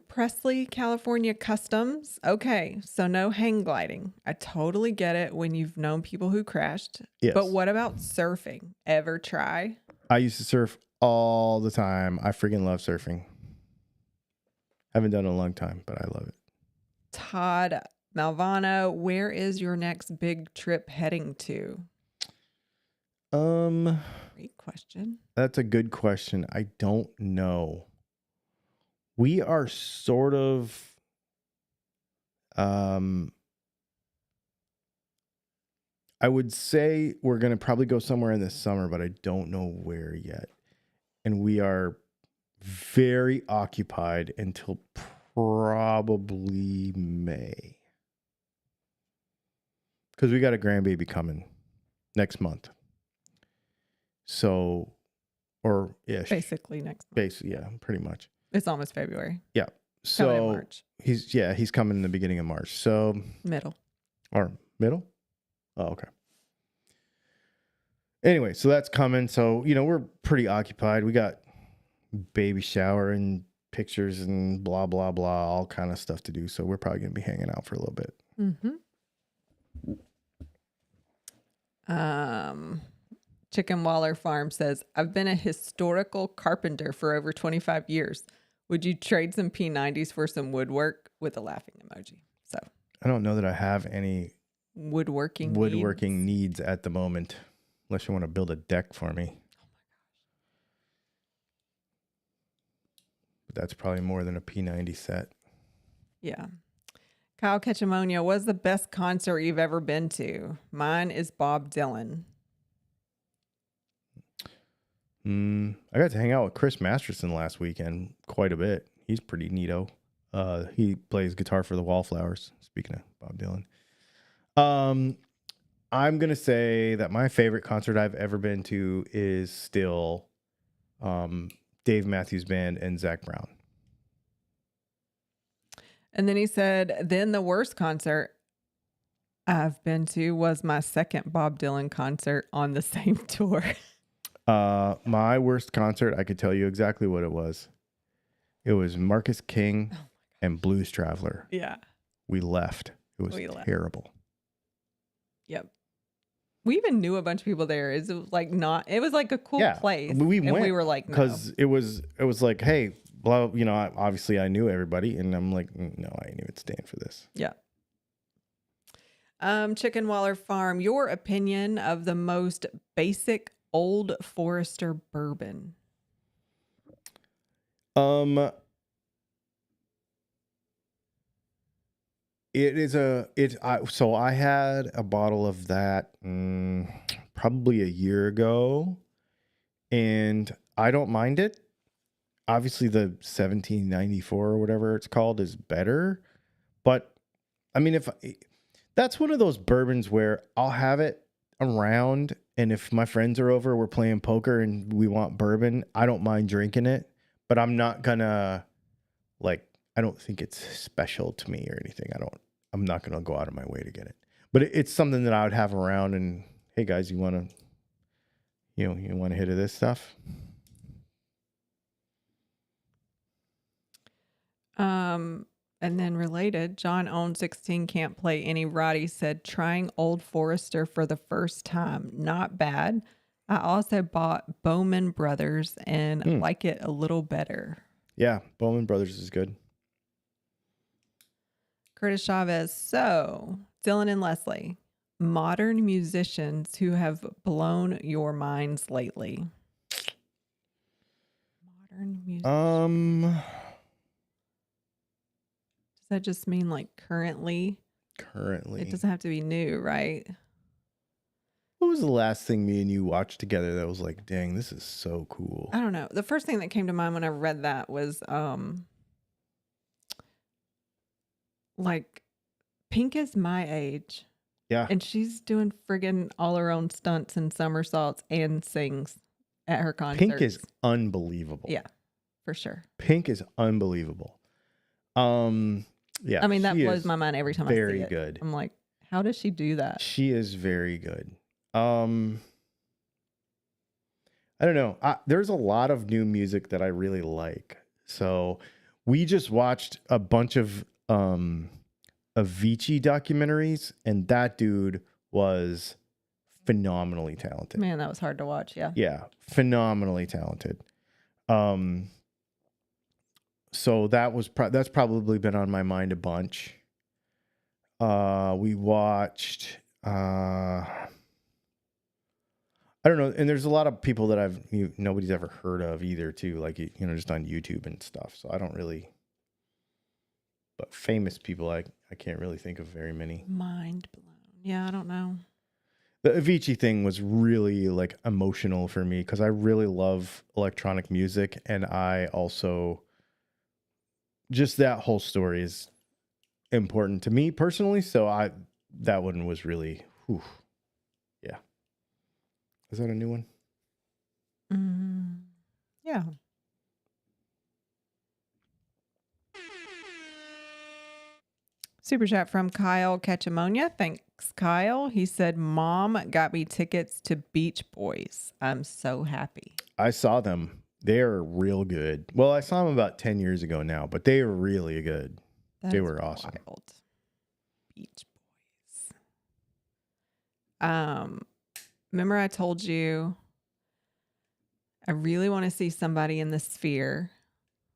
Presley, California Customs. Okay, so no hang gliding. I totally get it when you've known people who crashed. Yes. But what about surfing? Ever try? I used to surf all the time. I freaking love surfing. Haven't done it in a long time, but I love it. Todd Malvano, where is your next big trip heading to? Great question. That's a good question. I don't know. We are sort of I would say we're going to probably go somewhere in the summer, but I don't know where yet. And we are very occupied until probably May. Because we got a grandbaby coming next month. So, or ish. Basically next month. Basically, yeah, pretty much. It's almost February. Yeah. Coming in So March. he's coming in the beginning of March. So Middle. or middle? Oh, okay. Anyway, so that's coming. So, we're pretty occupied. We got baby shower and pictures and blah, blah, blah, all kind of stuff to do. So we're probably going to be hanging out for a little bit. Chicken Waller Farm says, I've been a historical carpenter for over 25 years. Would you trade some P90s for some woodwork, with a laughing emoji? So I don't know that I have any woodworking needs at the moment, unless you want to build a deck for me. Oh my gosh. But that's probably more than a P90 set. Yeah. Kyle Ketchamonia, what's the best concert you've ever been to? Mine is Bob Dylan. I got to hang out with Chris Masterson last weekend quite a bit. He's pretty neato. He plays guitar for the Wallflowers. Speaking of Bob Dylan. I'm going to say that my favorite concert I've ever been to is still Dave Matthews Band and Zach Brown. And then he said, then the worst concert I've been to was my second Bob Dylan concert on the same tour. My worst concert, I could tell you exactly what it was. It was Marcus King and Blues Traveler. Yeah. We left. It was terrible. Yep. We even knew a bunch of people there. It was like a cool place. We went. We were like, because it was like, hey, blah, obviously I knew everybody, and I'm like, no, I ain't even staying for this. Yeah. Chicken Waller Farm, your opinion of the most basic Old Forester bourbon? So I had a bottle of that probably a year ago, and I don't mind it. Obviously the 1794 or whatever it's called is better, but I mean, that's one of those bourbons where I'll have it around, and if my friends are over, we're playing poker and we want bourbon, I don't mind drinking it, but I'm not gonna I don't think it's special to me or anything. I'm not gonna go out of my way to get it, but it's something that I would have around. And hey guys, you want a hit of this stuff? And then related, John Own 16 can't play any Roddy said, trying Old Forester for the first time. Not bad. I also bought Bowman Brothers and like it a little better. Yeah, Bowman Brothers is good. Curtis Chavez. So, Dylan and Leslie, modern musicians who have blown your minds lately. Modern musicians. Does that just mean like currently? Currently. It doesn't have to be new, right? What was the last thing me and you watched together that was like, dang, this is so cool? I don't know. The first thing that came to mind when I read that was like Pink is my age. Yeah. And she's doing friggin' all her own stunts and somersaults and sings at her concerts. Pink is unbelievable. Yeah, for sure. Pink is unbelievable. Yeah. I mean, that blows my mind every time I see it. Very good. I'm like, how does she do that? She is very good. I don't know. There's a lot of new music that I really like. So we just watched a bunch of Avicii documentaries, and that dude was phenomenally talented. Man, that was hard to watch. Yeah. Yeah, phenomenally talented. So that's probably been on my mind a bunch. We watched. I I don't know. And there's a lot of people that nobody's ever heard of either too. Like, just on YouTube and stuff. So I don't really, but famous people, I can't really think of very many. Mind blown. Yeah, I don't know. The Avicii thing was really like emotional for me because I really love electronic music. And I also, just that whole story is important to me personally. So that one was really, whew. Yeah. Is that a new one? Yeah. Super chat from Kyle Catchamonia. Thanks, Kyle. He said, Mom got me tickets to Beach Boys. I'm so happy. I saw them. They're real good. Well, I saw them about 10 years ago now, but they were really good. They were awesome. Wild. Beach Boys. Remember I told you I really want to see somebody in the Sphere.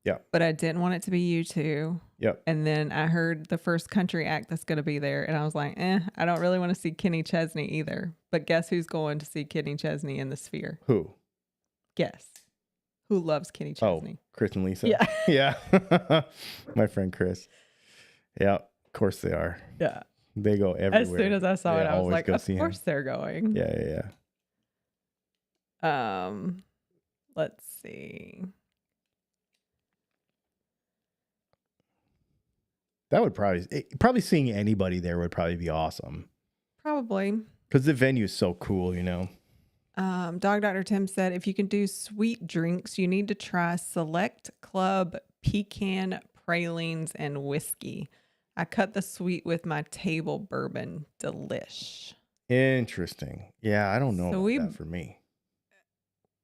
Yeah. But I didn't want it to be you two. Yep. And then I heard the first country act that's going to be there. And I was like, I don't really want to see Kenny Chesney either. But guess who's going to see Kenny Chesney in the Sphere? Who? Guess. Who loves Kenny Chesney? Oh, Chris and Lisa. Yeah. Yeah. My friend Chris. Yeah. Of course they are. Yeah. They go everywhere. As soon as I saw it, I was like, of course they're going. Yeah. Let's see. That would probably seeing anybody there would probably be awesome. Probably. Because the venue is so cool, Dog Dr. Tim said, if you can do sweet drinks, you need to try Select Club pecan pralines and whiskey. I cut the sweet with my table bourbon. Delish. Interesting. Yeah, I don't know So about that for me.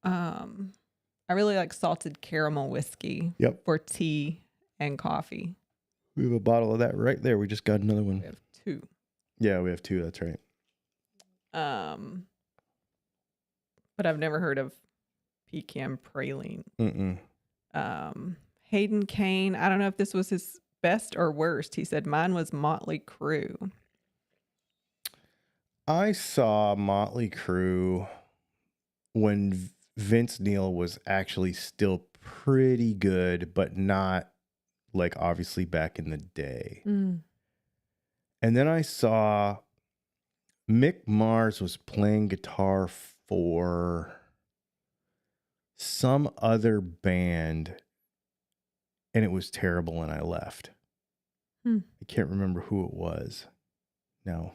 I really like salted caramel whiskey for tea and coffee. We have a bottle of that right there. We just got another one. We have 2. Yeah, we have 2. That's right. But I've never heard of pecan praline. Hayden Kane. I don't know if this was his best or worst. He said mine was Motley Crue. I saw Motley Crue when Vince Neil was actually still pretty good, but not like obviously back in the day. And then I saw Mick Mars was playing guitar for some other band and it was terrible and I left. I can't remember who it was. No.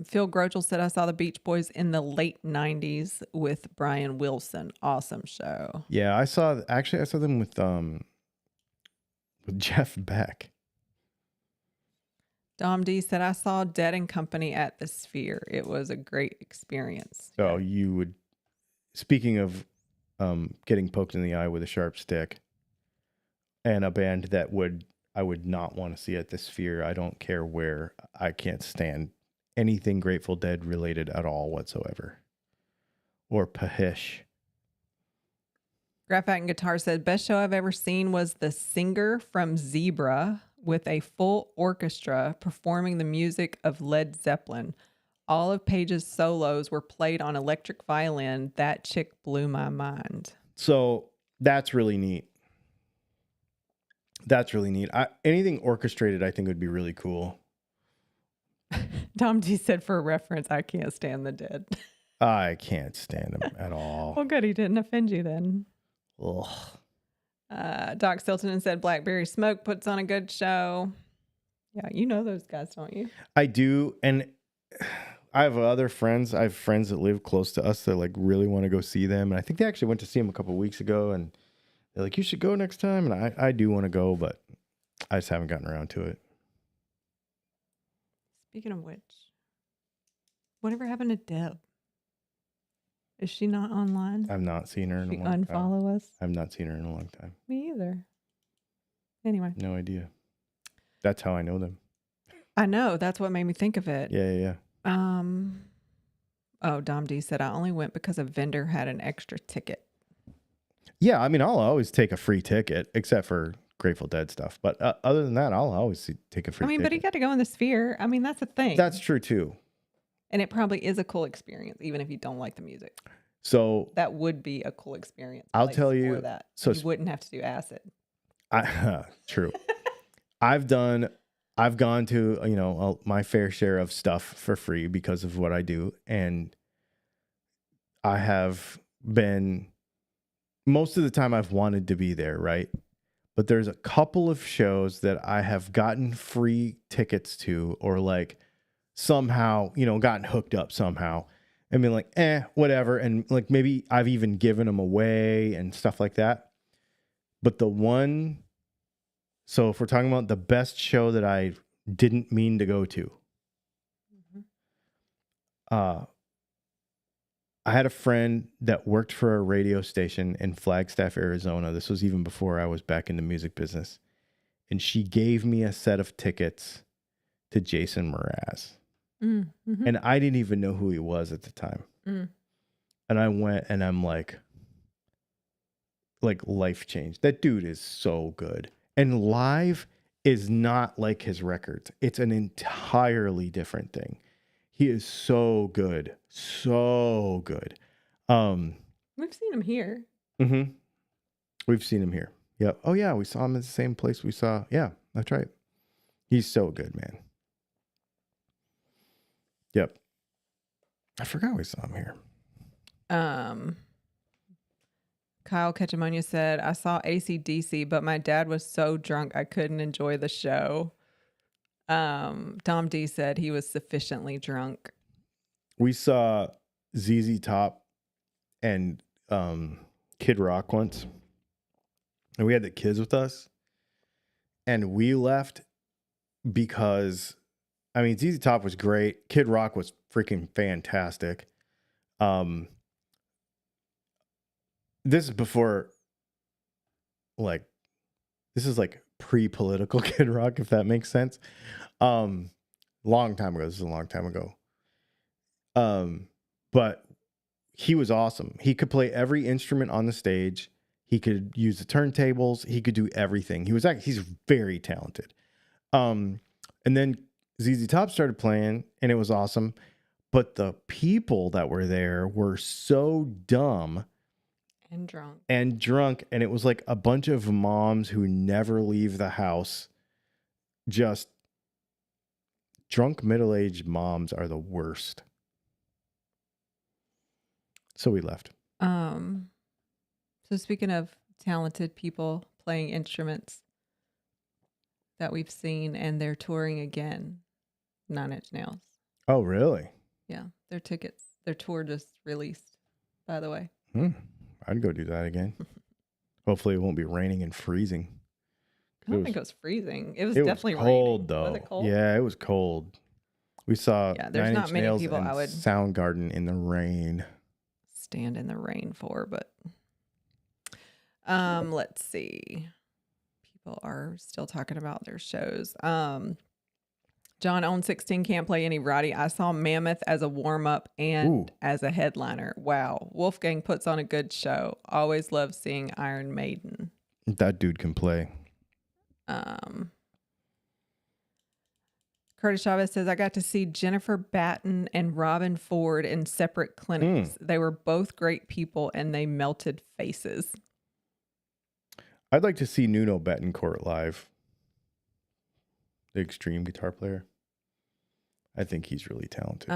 Phil Grochel said, I saw the Beach Boys in the late 90s with Brian Wilson. Awesome show. Yeah, I saw them with Jeff Beck. Dom D said, I saw Dead and Company at the Sphere. It was a great experience. Oh, you would. Speaking of getting poked in the eye with a sharp stick, and a band that I would not want to see at the Sphere. I don't care where. I can't stand anything Grateful Dead related at all whatsoever. Or Pahish. Graphat and Guitar said, best show I've ever seen was The Singer from Zebra with a full orchestra performing the music of Led Zeppelin. All of Page's solos were played on electric violin. That chick blew my mind. So that's really neat. Anything orchestrated, I think would be really cool. Tom D said, for reference, I can't stand the Dead. I can't stand them at all. Well, good. He didn't offend you then. Ugh. Doc Stilton said, Blackberry Smoke puts on a good show. Yeah, you know those guys, don't you? I do. And I have other friends. I have friends that live close to us that like really want to go see them. And I think they actually went to see them a couple of weeks ago. And they're like, you should go next time. And I do want to go, but I just haven't gotten around to it. Speaking of which, whatever happened to Deb? Is she not online? I've not seen her in a long time. Unfollow us? I've not seen her in a long time. Me either. Anyway. No idea. That's how I know them. I know. That's what made me think of it. Yeah. Oh, Dom D said, I only went because a vendor had an extra ticket. Yeah, I mean, I'll always take a free ticket, except for Grateful Dead stuff. But other than that, I'll always take a free ticket. But he got to go in the Sphere. I mean, that's a thing. That's true, too. And it probably is a cool experience, even if you don't like the music. So That would be a cool experience. I'll place tell for you. that. So You wouldn't have to do acid. True. I've gone to, my fair share of stuff for free because of what I do. And I have been, most of the time I've wanted to be there, right? But there's a couple of shows that I have gotten free tickets to, or like somehow, gotten hooked up somehow. I mean, like, whatever. And like maybe I've even given them away and stuff like that. But so if we're talking about the best show that I didn't mean to go to, I had a friend that worked for a radio station in Flagstaff, Arizona. This was even before I was back in the music business. And she gave me a set of tickets to Jason Mraz. Mm-hmm. And I didn't even know who he was at the time. Mm. And I went and I'm like life changed. That dude is so good. And live is not like his records. It's an entirely different thing. He is so good. So good. We've seen him here. Mm-hmm. We've seen him here. Yep. Oh yeah, we saw him at the same place we saw. Yeah, that's right. He's so good, man. Yep. I forgot we saw him here. Kyle Ketchamonia said, I saw AC/DC, but my dad was so drunk I couldn't enjoy the show. Dom D said he was sufficiently drunk. We saw ZZ Top and Kid Rock once. And we had the kids with us. And we left because, I mean, ZZ Top was great. Kid Rock was freaking fantastic. This is before, this is like pre-political Kid Rock, if that makes sense. Long time ago. This is a long time ago. But he was awesome. He could play every instrument on the stage. He could use the turntables. He could do everything. He's very talented. And then ZZ Top started playing, and it was awesome. But the people that were there were so dumb and drunk, and it was like a bunch of moms who never leave the house. Just drunk middle-aged moms are the worst. So we left. So speaking of talented people playing instruments that we've seen, and they're touring again, 9 Inch Nails. Oh, really? Yeah, their tour just released, by the way. I'd go do that again. Hopefully it won't be raining and freezing. I don't think it was freezing. It was definitely cold, raining. Though. Was it cold? Yeah, it was cold. We saw there's 9 not Inch many Nails people and I would Soundgarden in the rain. Stand in the rain for, but let's see. People are still talking about their shows. John Own 16 can't play any Roddy. I saw Mammoth as a warm-up and as a headliner. Wow. Wolfgang puts on a good show. Always love seeing Iron Maiden. That dude can play. Curtis Chavez says, I got to see Jennifer Batten and Robin Ford in separate clinics. They were both great people, and they melted faces. I'd like to see Nuno Bettencourt live. The extreme guitar player. I think he's really talented.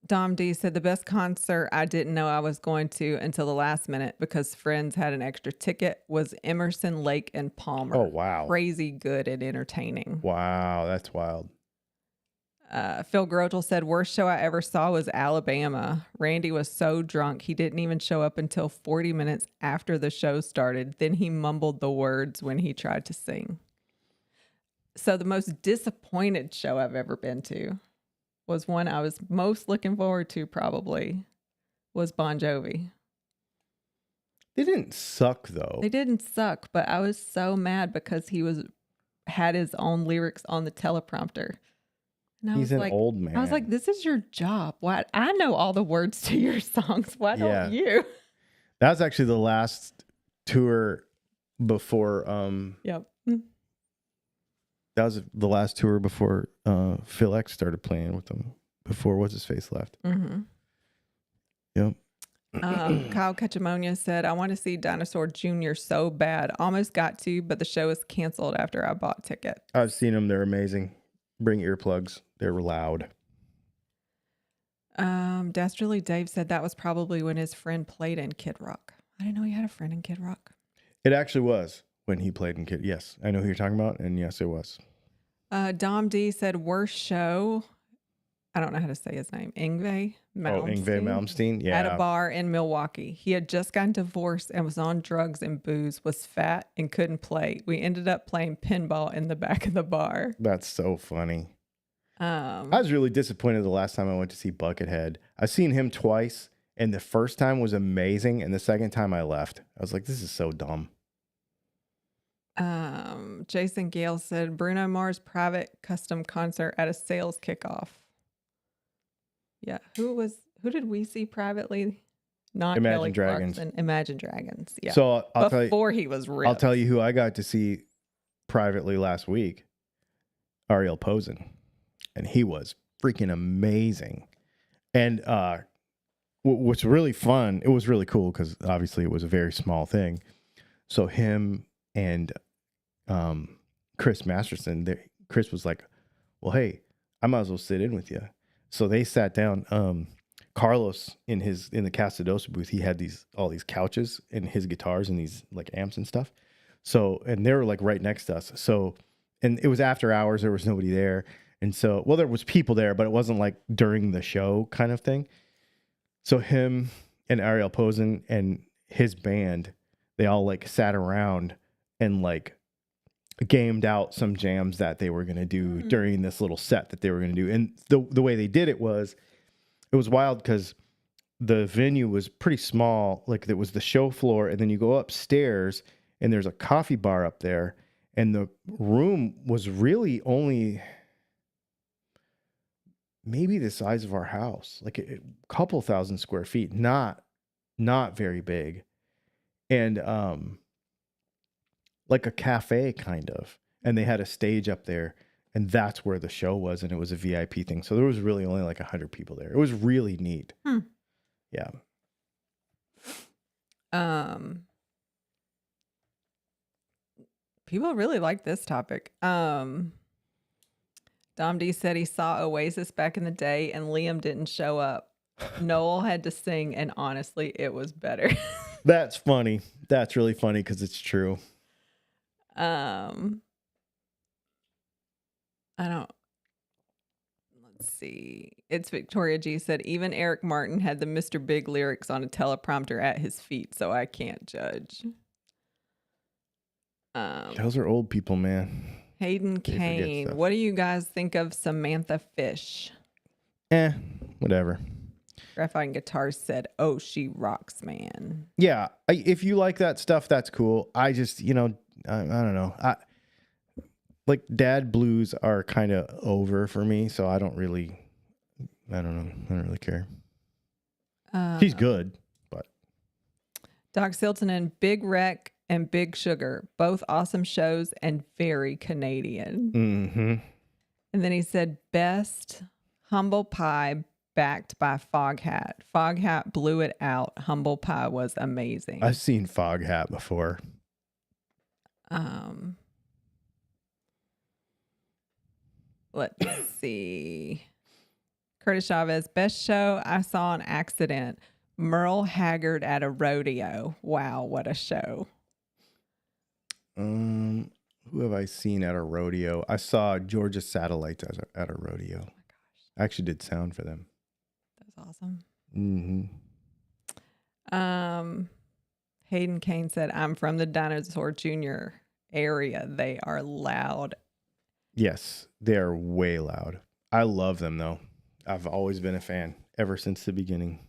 Dom D said, the best concert I didn't know I was going to until the last minute because friends had an extra ticket was Emerson, Lake, and Palmer. Oh, wow. Crazy good and entertaining. Wow, that's wild. Phil Grotel said, worst show I ever saw was Alabama. Randy was so drunk, he didn't even show up until 40 minutes after the show started. Then he mumbled the words when he tried to sing. So the most disappointed show I've ever been to was one I was most looking forward to probably was Bon Jovi. They didn't suck, though. They didn't suck, but I was so mad because he had his own lyrics on the teleprompter. And He's an old man. I was like, this is your job. Why? I know all the words to your songs. Why don't you? That was actually the last tour before. Yep. That was the last tour before Phil X started playing with them. before what's his face left. Mm-hmm. Yep. Kyle Cachamonia said, I want to see Dinosaur Jr. so bad. Almost got to, but the show is canceled after I bought ticket. I've seen them. They're amazing. Bring earplugs. They're loud. Dastardly Dave said that was probably when his friend played in Kid Rock. I didn't know he had a friend in Kid Rock. It actually was when he played in Kid. Yes, I know who you're talking about, and yes, it was. Dom D said, worst show. I don't know how to say his name. Yngwie Malmsteen. Yngwie Malmsteen, yeah. At a bar in Milwaukee. He had just gotten divorced and was on drugs and booze, was fat and couldn't play. We ended up playing pinball in the back of the bar. That's so funny. I was really disappointed the last time I went to see Buckethead. I've seen him twice, and the first time was amazing, and the second time I left. I was like, this is so dumb. Jason Gale said, Bruno Mars private custom concert at a sales kickoff. Yeah. Who did we see privately? Not Imagine Kelly Dragons. Clarkson. Imagine Dragons. Yeah. So I'll tell you, before he was ripped. I'll tell you who I got to see privately last week. Ariel Posen. And he was freaking amazing. And what's really fun, it was really cool because obviously it was a very small thing. So him and Chris Masterson, Chris was like, well, hey, I might as well sit in with you. So they sat down. Carlos in the Casadosa booth, he had all these couches and his guitars and these like amps and stuff. So, and they were like right next to us. So, and it was after hours, there was nobody there. And so, well, there was people there, but it wasn't like during the show kind of thing. So him and Ariel Posen and his band, they all like sat around and like gamed out some jams that they were going to do during this little set that they were going to do. And the way they did it was wild because the venue was pretty small. Like there was the show floor, and then you go upstairs and there's a coffee bar up there, and the room was really only maybe the size of our house, like a couple thousand square feet, not very big. And like a cafe kind of, and they had a stage up there, and that's where the show was, and it was a VIP thing. So there was really only like 100 people there. It was really neat. Yeah. People really like this topic. Dom D said he saw Oasis back in the day and Liam didn't show up. Noel had to sing, and honestly, it was better. That's funny. That's really funny because it's true. Let's see. It's Victoria G said, even Eric Martin had the Mr. Big lyrics on a teleprompter at his feet, so I can't judge. Those are old people, man. Hayden Kane, what do you guys think of Samantha Fish? Whatever. Graphite Guitars said, oh, she rocks, man. Yeah, if you like that stuff, that's cool. I just, I don't know. Like dad blues are kind of over for me, so I don't know. I don't really care. He's good, but. Doc Silton and Big Wreck and Big Sugar, both awesome shows and very Canadian. Mm-hmm. And then he said, best Humble Pie backed by Foghat. Foghat blew it out. Humble Pie was amazing. I've seen Foghat before. Let's see. Curtis Chavez, best show I saw on accident. Merle Haggard at a rodeo. Wow, what a show. Who have I seen at a rodeo? I saw Georgia Satellites at a rodeo. Oh my gosh. I actually did sound for them. That was awesome. Mm-hmm. Hayden Kane said, I'm from the Dinosaur Jr. area. They are loud. Yes, they are way loud. I love them, though. I've always been a fan ever since the beginning.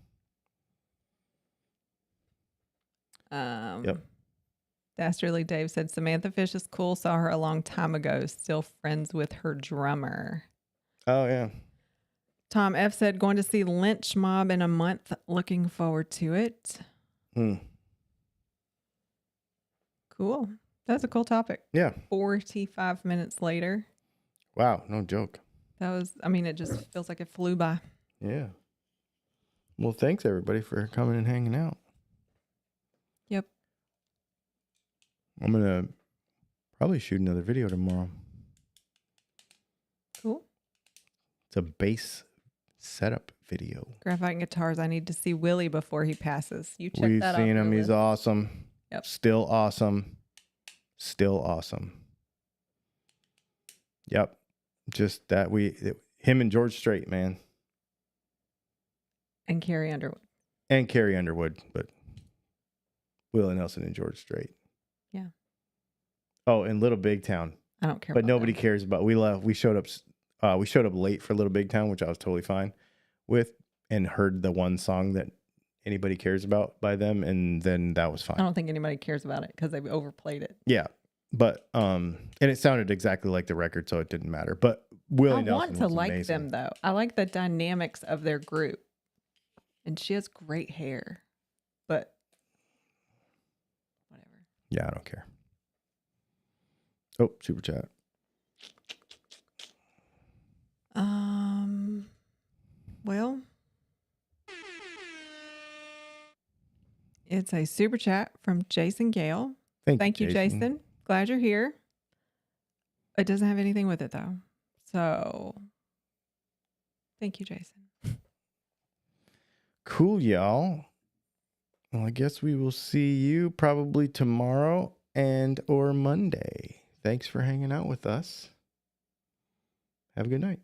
Yep. Dastardly Dave said, Samantha Fish is cool. Saw her a long time ago. Still friends with her drummer. Oh, yeah. Tom F said, going to see Lynch Mob in a month. Looking forward to it. Cool. That's a cool topic. Yeah. 45 minutes later. Wow, no joke. That was, I mean, it just feels like it flew by. Yeah. Well, thanks everybody for coming and hanging out. Yep. I'm gonna probably shoot another video tomorrow. Cool. It's a bass setup video. Graphite and guitars. I need to see Willie before he passes. You check We've that out. seen him. He's awesome. Yep. Still awesome. Still awesome. Yep. Just that him and George Strait, man. And Carrie Underwood. And Carrie Underwood, but Willie Nelson and George Strait. Yeah. Oh, and Little Big Town. I don't care. But about nobody them. cares about. We showed up late for Little Big Town, which I was totally fine with, and heard the one song that anybody cares about by them, and then that was fine. I don't think anybody cares about it because they've overplayed it. Yeah. But and it sounded exactly like the record, so it didn't matter. But Willie Nelson I want to was like amazing. them though. I like the dynamics of their group. And she has great hair. But whatever. Yeah, I don't care. Oh, super chat. Well, it's a super chat from Jason Gale. Thank you, Jason. Glad you're here. It doesn't have anything with it though. So thank you, Jason. Cool, y'all. Well, I guess we will see you probably tomorrow and or Monday. Thanks for hanging out with us. Have a good night.